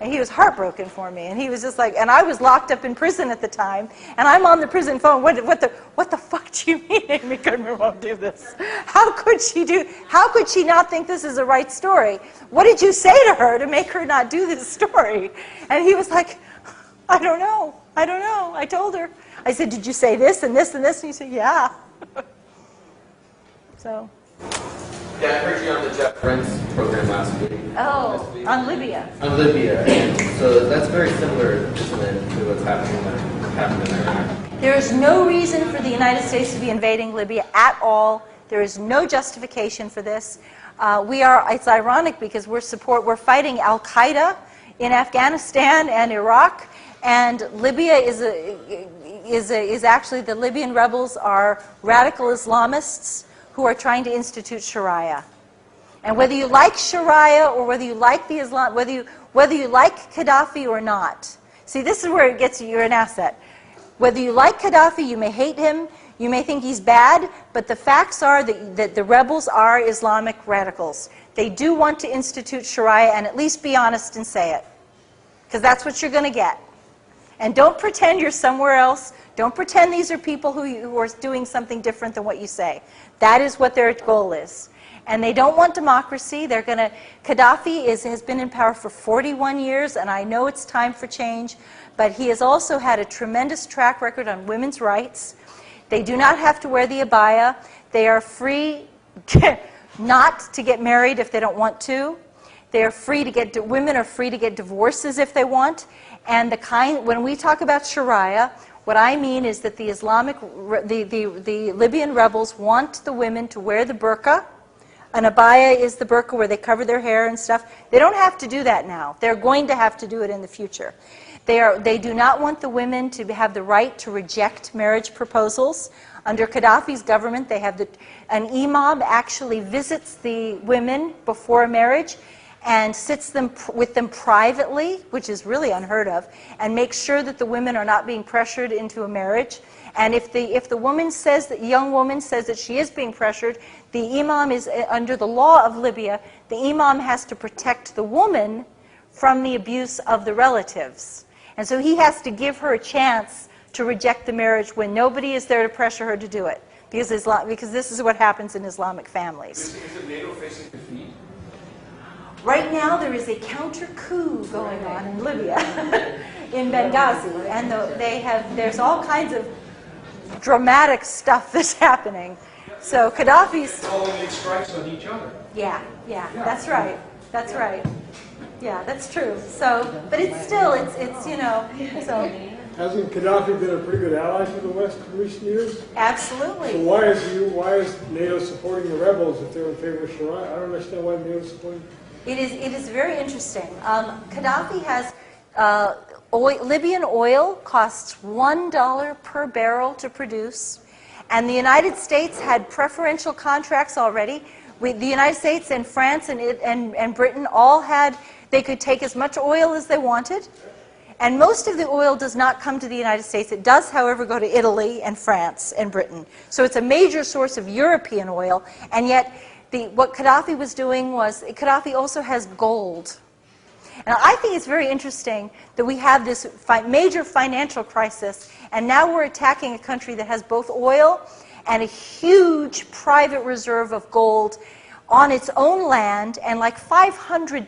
And he was heartbroken for me. And he was just like, and I was locked up in prison at the time, and I'm on the prison phone. What the fuck do you mean Amy Goodman won't do this? How could she not think this is the right story? What did you say to her to make her not do this story? And he was like, I don't know. I told her. I said, did you say this and this and this? And he said, yeah. So. Yeah, I heard you on the Brent's program last week. Oh, on Libya. On Libya. And so that's very similar, isn't it, to what's happened in Iraq? There is no reason for the United States to be invading Libya at all. There is no justification for this. It's ironic because we're fighting Al-Qaeda in Afghanistan and Iraq, and Libya is actually, the Libyan rebels are radical Islamists who are trying to institute Sharia. And whether you like Sharia or whether you like the Islam, whether you like Gaddafi or not, see, this is where it gets you, you're an asset. Whether you like Gaddafi, you may hate him, you may think he's bad, but the facts are that the rebels are Islamic radicals. They do want to institute Sharia, and at least be honest and say it, because that's what you're going to get. And don't pretend you're somewhere else. Don't pretend these are people who are doing something different than what you say. That is what their goal is. And they don't want democracy. Gaddafi has been in power for 41 years, and I know it's time for change, but he has also had a tremendous track record on women's rights. They do not have to wear the abaya. They are free not to get married if they don't want to. They are free to women are free to get divorces if they want. And when we talk about Sharia, what I mean is that the Libyan rebels want the women to wear the burqa. An abaya is the burqa where they cover their hair and stuff. They don't have to do that now. They're going to have to do it in the future. They do not want the women to have the right to reject marriage proposals. Under Gaddafi's government, an imam actually visits the women before marriage and sits with them privately, which is really unheard of, and makes sure that the women are not being pressured into a marriage. And if the woman says that young woman says that she is being pressured, the imam is under the law of Libya. The imam has to protect the woman from the abuse of the relatives, and so he has to give her a chance to reject the marriage when nobody is there to pressure her to do it, because this is what happens in Islamic families. Is it NATO facing defeat? Right now, there is a counter coup going on in Libya, in Benghazi, and there's all kinds of dramatic stuff that's happening. So Gaddafi's Calling strikes on each other. Yeah, that's right. That's right. Yeah, that's true. So, but it's still, it's you know, so. Hasn't Gaddafi been a pretty good ally for the West in recent years? Absolutely. So why is NATO supporting the rebels if they're in favor of Sharia? I don't understand why NATO is supporting. It is very interesting. Gaddafi has Libyan oil costs $1 per barrel to produce, and the United States had preferential contracts already. The United States and France and Britain all had. They could take as much oil as they wanted, and most of the oil does not come to the United States. It does, however, go to Italy and France and Britain. So it's a major source of European oil, and yet what Gaddafi was doing was, Gaddafi also has gold. And I think it's very interesting that we have this major financial crisis, and now we're attacking a country that has both oil and a huge private reserve of gold on its own land, and like 500,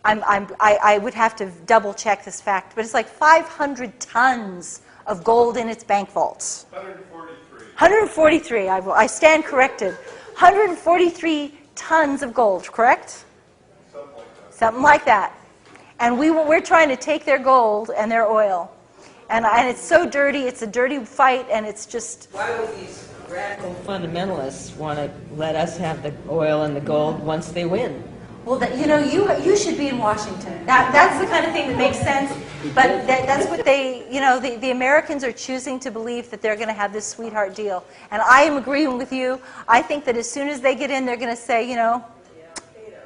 I would have to double check this fact, but it's like 500 tons of gold in its bank vaults. 143. 143, I stand corrected. 143 tons of gold, correct? Something like that. And we're trying to take their gold and their oil. And it's so dirty, it's a dirty fight, and it's just... Why would these radical fundamentalists want to let us have the oil and the gold once they win? Well, you should be in Washington. That's the kind of thing that makes sense. But that's what the Americans are choosing to believe, that they're going to have this sweetheart deal. And I am agreeing with you. I think that as soon as they get in, they're going to say,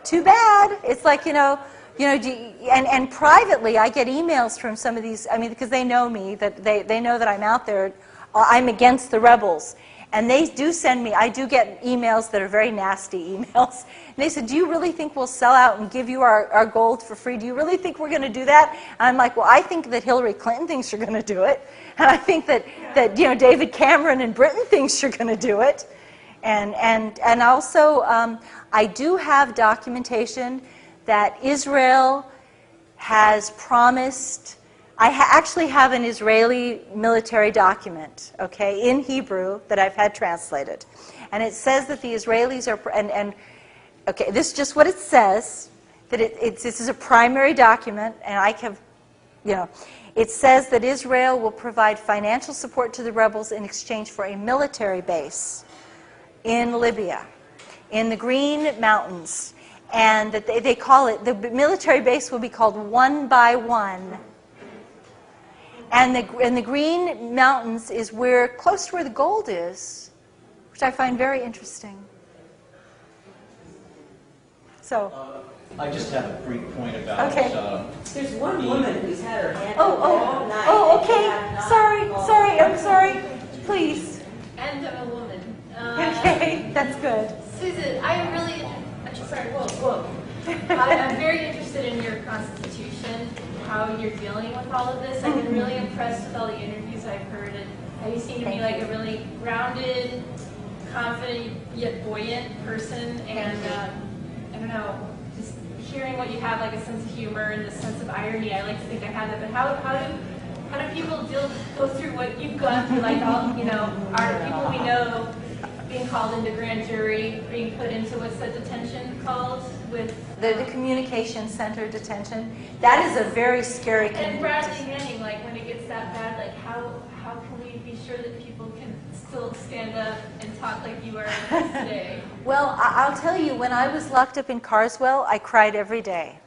too bad. It's like, and privately, I get emails from some of these, because they know me, that they know that I'm out there. I'm against the rebels. And they do send me, I do get emails that are very nasty emails. And they said, do you really think we'll sell out and give you our gold for free? Do you really think we're going to do that? And I'm like, well, I think that Hillary Clinton thinks you're going to do it. And I think that David Cameron in Britain thinks you're going to do it. And also, I do have documentation that Israel has promised. I actually have an Israeli military document, in Hebrew that I've had translated. And it says that the Israelis are, and Okay, this is just what it says. That this is a primary document, and I have, it says that Israel will provide financial support to the rebels in exchange for a military base in Libya, in the Green Mountains, and that they call it, the military base will be called 1 by 1. And the Green Mountains is close to where the gold is, which I find very interesting. So. I just have a brief point about. Okay. There's one woman who's had her hand Oh, up all night. oh, and okay. cannot Sorry, I'm sorry. Please. And I'm a woman. Okay, that's good. Susan, I'm very interested in your constitution, how you're dealing with all of this. I've been really impressed with all the interviews I've heard, and you seem to be like a really grounded, confident, yet buoyant person, and I don't know, just hearing what you have, like a sense of humor and a sense of irony. I like to think I have that, but how do people go through what you've gone through? Like all, are people we know being called into grand jury, being put into what's that detention called with the communication center detention? That is a very scary And condition. Bradley Manning, like when it gets that bad, like how can we be sure that people can still stand up and talk like you are today? Well, I'll tell you, when I was locked up in Carswell, I cried every day.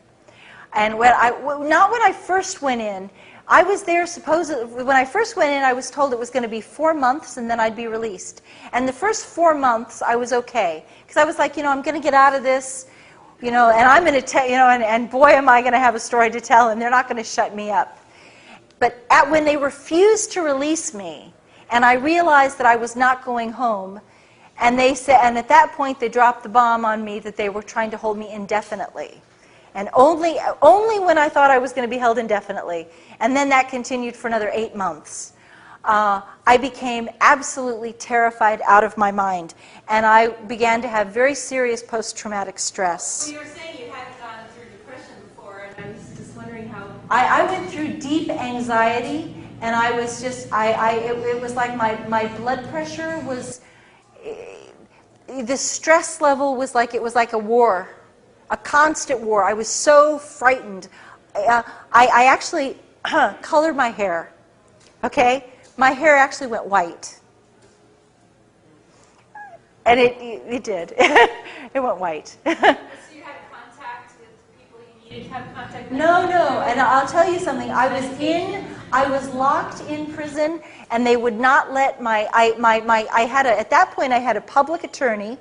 And not when I first went in. I was there when I first went in, I was told it was going to be 4 months and then I'd be released. And the first 4 months, I was okay. Because I was like, I'm going to get out of this, and I'm going to tell, and boy, am I going to have a story to tell, and they're not going to shut me up. But when they refused to release me, and I realized that I was not going home, and at that point, they dropped the bomb on me that they were trying to hold me indefinitely. And only when I thought I was going to be held indefinitely. And then that continued for another 8 months. I became absolutely terrified out of my mind. And I began to have very serious post-traumatic stress. Well, you were saying you hadn't gone through depression before, and I was just wondering how... I went through deep anxiety, and I was just, it was like my blood pressure was, the stress level was like, it was like a war. A constant war. I was so frightened. I actually colored my hair. Okay? My hair actually went white. And it did. It went white. So you had contact with people you needed to have contact with? No. And I'll tell you something. I was locked in prison, and they would not let at that point I had a public attorney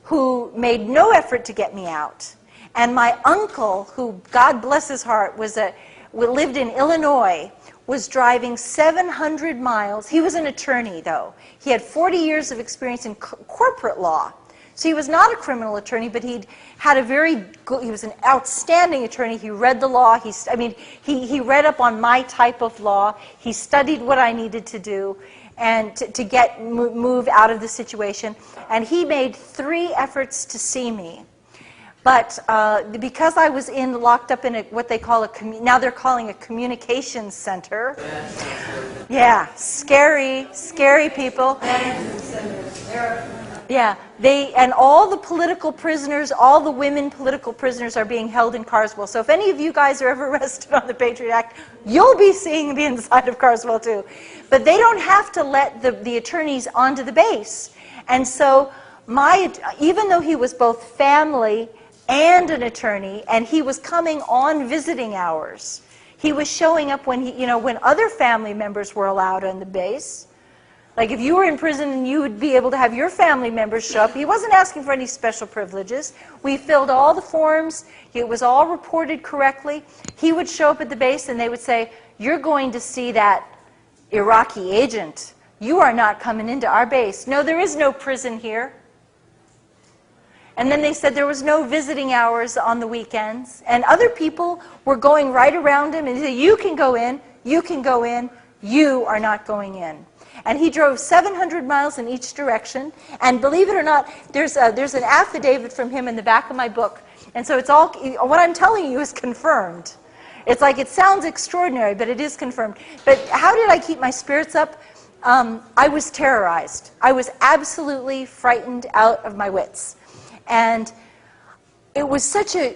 who made no effort to get me out. And my uncle, who, God bless his heart, lived in Illinois, was driving 700 miles. He was an attorney, though. He had 40 years of experience in corporate law. So he was not a criminal attorney, but he was an outstanding attorney. He read the law. He read up on my type of law. He studied what I needed to do and to move out of the situation. And he made 3 efforts to see me. But because I was locked up in what they call now they're calling a communications center. Yeah, scary people. Yeah, and all the political prisoners, all the women political prisoners are being held in Carswell. So if any of you guys are ever arrested on the Patriot Act, you'll be seeing the inside of Carswell too. But they don't have to let the attorneys onto the base. And so even though he was both family and an attorney, and he was coming on visiting hours, he was showing up when when other family members were allowed on the base. Like if you were in prison and you would be able to have your family members show up. He wasn't asking for any special privileges. We filled all the forms. It was all reported correctly. He would show up at the base and they would say, "You're going to see that Iraqi agent. You are not coming into our base. No, there is no prison here." And then they said there was no visiting hours on the weekends. And other people were going right around him and said, "You can go in, you can go in, you are not going in." And he drove 700 miles in each direction. And believe it or not, there's an affidavit from him in the back of my book. And so it's all, what I'm telling you is confirmed. It's like, it sounds extraordinary, but it is confirmed. But how did I keep my spirits up? I was terrorized. I was absolutely frightened out of my wits. And it was such a,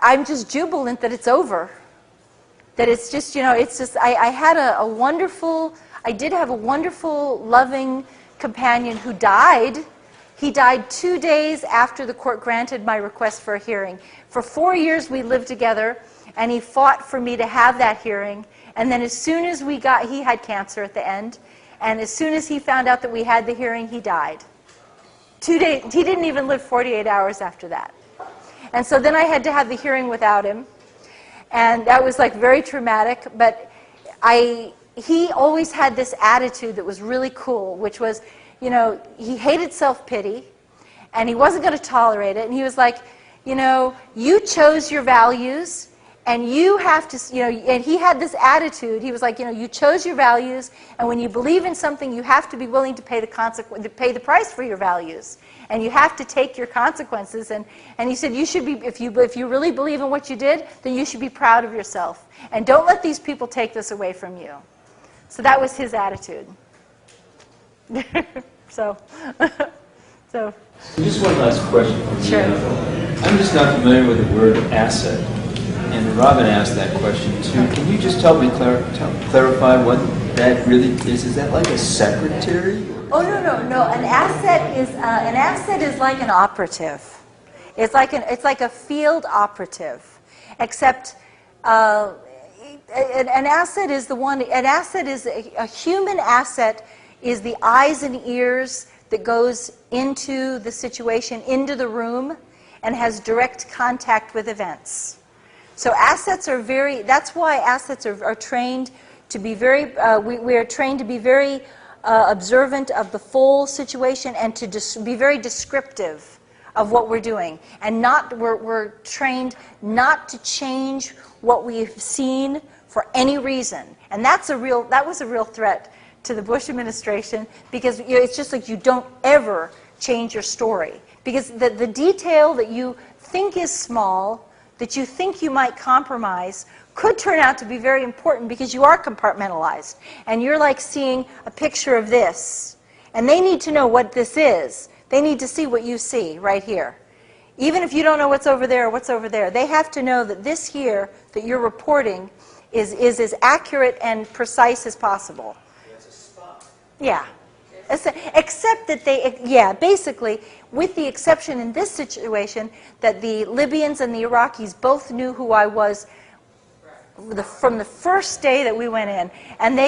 I'm just jubilant that it's over. That it's just, it's just, I had I did have a wonderful, loving companion who died. He died 2 days after the court granted my request for a hearing. For 4 years we lived together, and he fought for me to have that hearing. And then as soon as he had cancer at the end, and as soon as he found out that we had the hearing, he died. 2 days, he didn't even live 48 hours after that. And so then I had to have the hearing without him. And that was like very traumatic, but he always had this attitude that was really cool, which was, he hated self-pity, and he wasn't going to tolerate it. And he was like, you chose your values, and you have to, and he had this attitude. He was like, you chose your values, and when you believe in something, you have to be willing to pay the price for your values. And you have to take your consequences. And he said, you should be, if you really believe in what you did, then you should be proud of yourself. And don't let these people take this away from you. So that was his attitude. so. Just one last question. Sure. I'm just not familiar with the word asset. And Robin asked that question too. Can you just help me clarify what that really is? Is that like a secretary? Oh, no. An asset is like an operative. It's like a field operative, except an asset is a human asset is the eyes and ears that goes into the situation, into the room, and has direct contact with events. So assets are that's why assets are trained to be very, we are trained to be very observant of the full situation and to be very descriptive of what we're doing. And we're trained not to change what we've seen for any reason. And that was a real threat to the Bush administration, because it's just like you don't ever change your story. Because the detail that you think is small, that you think you might compromise, could turn out to be very important because you are compartmentalized. And you're like seeing a picture of this. And they need to know what this is. They need to see what you see right here. Even if you don't know what's over there or what's over there, they have to know that this here that you're reporting is as accurate and precise as possible. Yeah. Except that basically, with the exception in this situation, that the Libyans and the Iraqis both knew who I was from the first day that we went in. And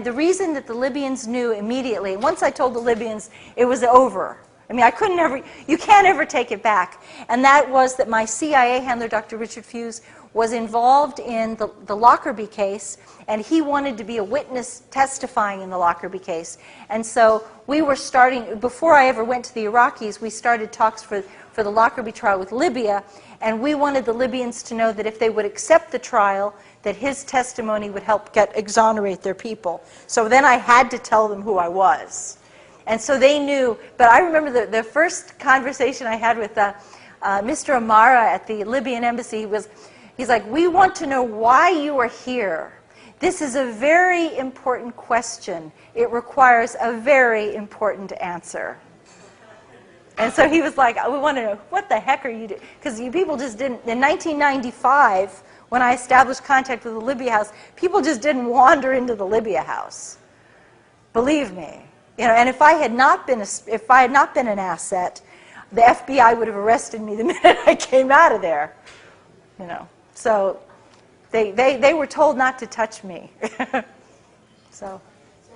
the reason that the Libyans knew immediately, once I told the Libyans, it was over. I mean, you can't ever take it back. And that was that my CIA handler, Dr. Richard Fuse, was involved in the Lockerbie case, and he wanted to be a witness testifying in the Lockerbie case. And so we were starting, before I ever went to the Iraqis, we started talks for the Lockerbie trial with Libya, and we wanted the Libyans to know that if they would accept the trial, that his testimony would help exonerate their people. So then I had to tell them who I was. And so they knew, but I remember the first conversation I had with Mr. Amara at the Libyan embassy. He's like, we want to know why you are here. This is a very important question. It requires a very important answer. And so he was like, we want to know, what the heck are you doing? Because people just didn't, in 1995, when I established contact with the Libya House, people just didn't wander into the Libya House. Believe me. And if I had not been an asset, the FBI would have arrested me the minute I came out of there. So they were told not to touch me. So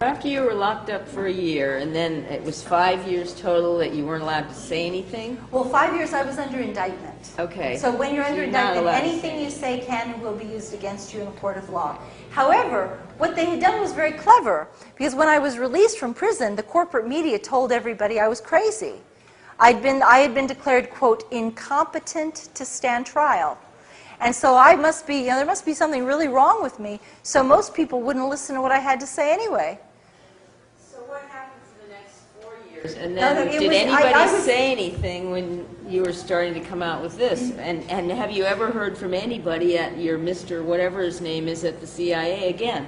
after you were locked up for a year, and then it was 5 years total that you weren't allowed to say anything? Well, 5 years I was under indictment. Okay. So when you're under indictment, anything you say can and will be used against you in a court of law. However, what they had done was very clever, because when I was released from prison, the corporate media told everybody I was crazy. I had been declared, quote, incompetent to stand trial. And so I must be, there must be something really wrong with me, so most people wouldn't listen to what I had to say anyway. So what happened for the next 4 years? And then did anybody say anything when you were starting to come out with this? And have you ever heard from anybody at your Mr. whatever his name is at the CIA again?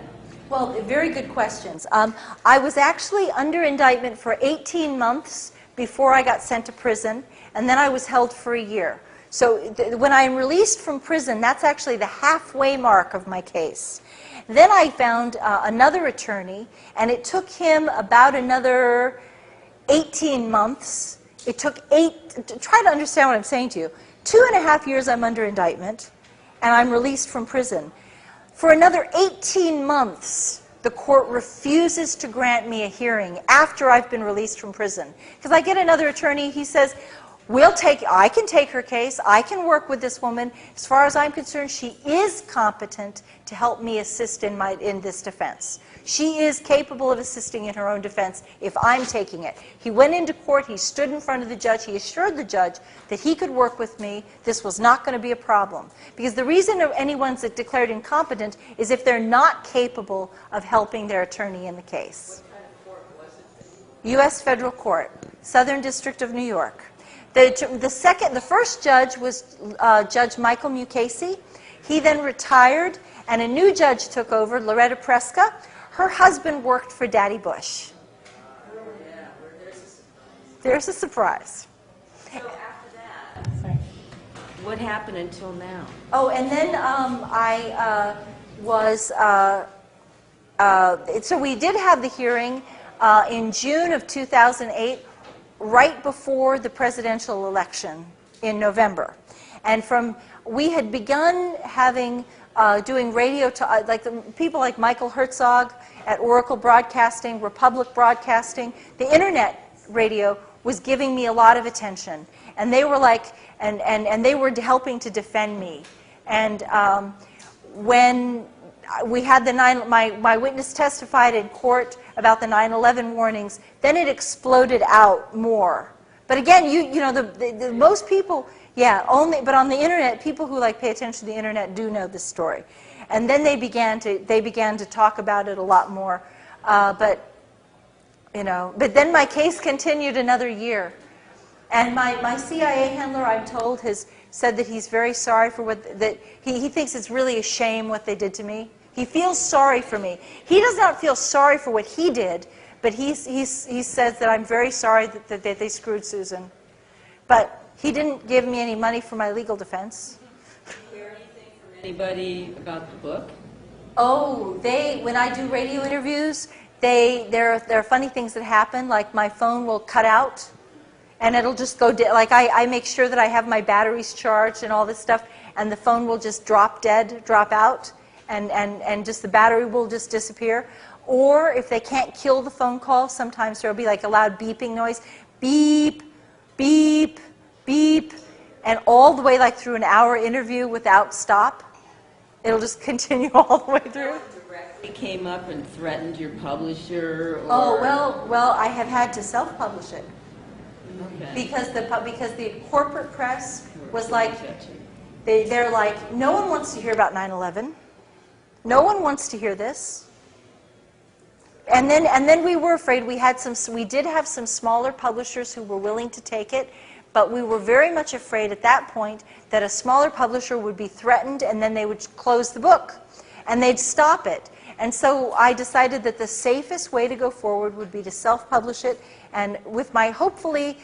Well, very good questions. I was actually under indictment for 18 months before I got sent to prison. and then I was held for a year. So when I'm released from prison, that's actually the halfway mark of my case. Then I found another attorney, and it took him about another 18 months. It took try to understand what I'm saying to you. 2.5 years I'm under indictment, and I'm released from prison. For another 18 months, the court refuses to grant me a hearing after I've been released from prison. Because I get another attorney, he says, I can take her case, I can work with this woman. As far as I'm concerned, she is competent to help me assist in this defense. She is capable of assisting in her own defense if I'm taking it. He went into court, he stood in front of the judge, he assured the judge that he could work with me, this was not going to be a problem. Because the reason anyone's declared incompetent is if they're not capable of helping their attorney in the case. What kind of court was it? U.S. Federal Court, Southern District of New York. The first judge was Judge Michael Mukasey. He then retired, and a new judge took over, Loretta Preska. Her husband worked for Daddy Bush. There's a surprise. So after that, what happened until now? Oh, and then so we did have the hearing in June of 2008, right before the presidential election in November. And we had begun doing radio, people like Michael Herzog at Oracle Broadcasting, Republic Broadcasting. The internet radio was giving me a lot of attention. And they were and they were helping to defend me. And when we had my witness testified in court about the 9/11 warnings, then it exploded out more. But again, the most people, but on the internet, people who pay attention to the internet do know this story. And then they began to talk about it a lot more. But then my case continued another year. And my CIA handler, I'm told, has said that he's very sorry for he thinks it's really a shame what they did to me. He feels sorry for me. He does not feel sorry for what he did, but he says that I'm very sorry that they screwed Susan. But he didn't give me any money for my legal defense. Did you hear anything from anybody about the book? Oh, when I do radio interviews, there are funny things that happen, like my phone will cut out, and it'll just go dead. I make sure that I have my batteries charged and all this stuff, and the phone will just drop out, and just the battery will just disappear. Or if they can't kill the phone call, sometimes there will be a loud beeping noise, beep, beep, beep, and all the way through an hour interview without stop. It'll just continue all the way through. Directly came up and threatened your publisher? Or... Oh, well, I have had to self-publish it. Okay. Because the corporate press was they're like, no one wants to hear about 9/11. No one wants to hear this. And then we were afraid. We did have some smaller publishers who were willing to take it, but we were very much afraid at that point that a smaller publisher would be threatened, and then they would close the book, and they'd stop it. And so I decided that the safest way to go forward would be to self-publish it, and with my hopefully,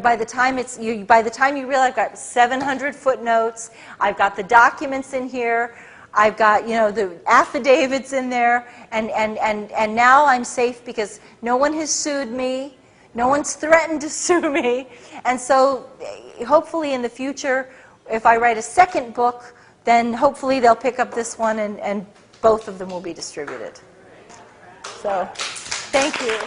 by the time you realize I've got 700 footnotes, I've got the documents in here, I've got the affidavits in there, and now I'm safe because no one has sued me, no one's threatened to sue me, and so hopefully in the future, if I write a second book, then hopefully they'll pick up this one and both of them will be distributed. So, thank you.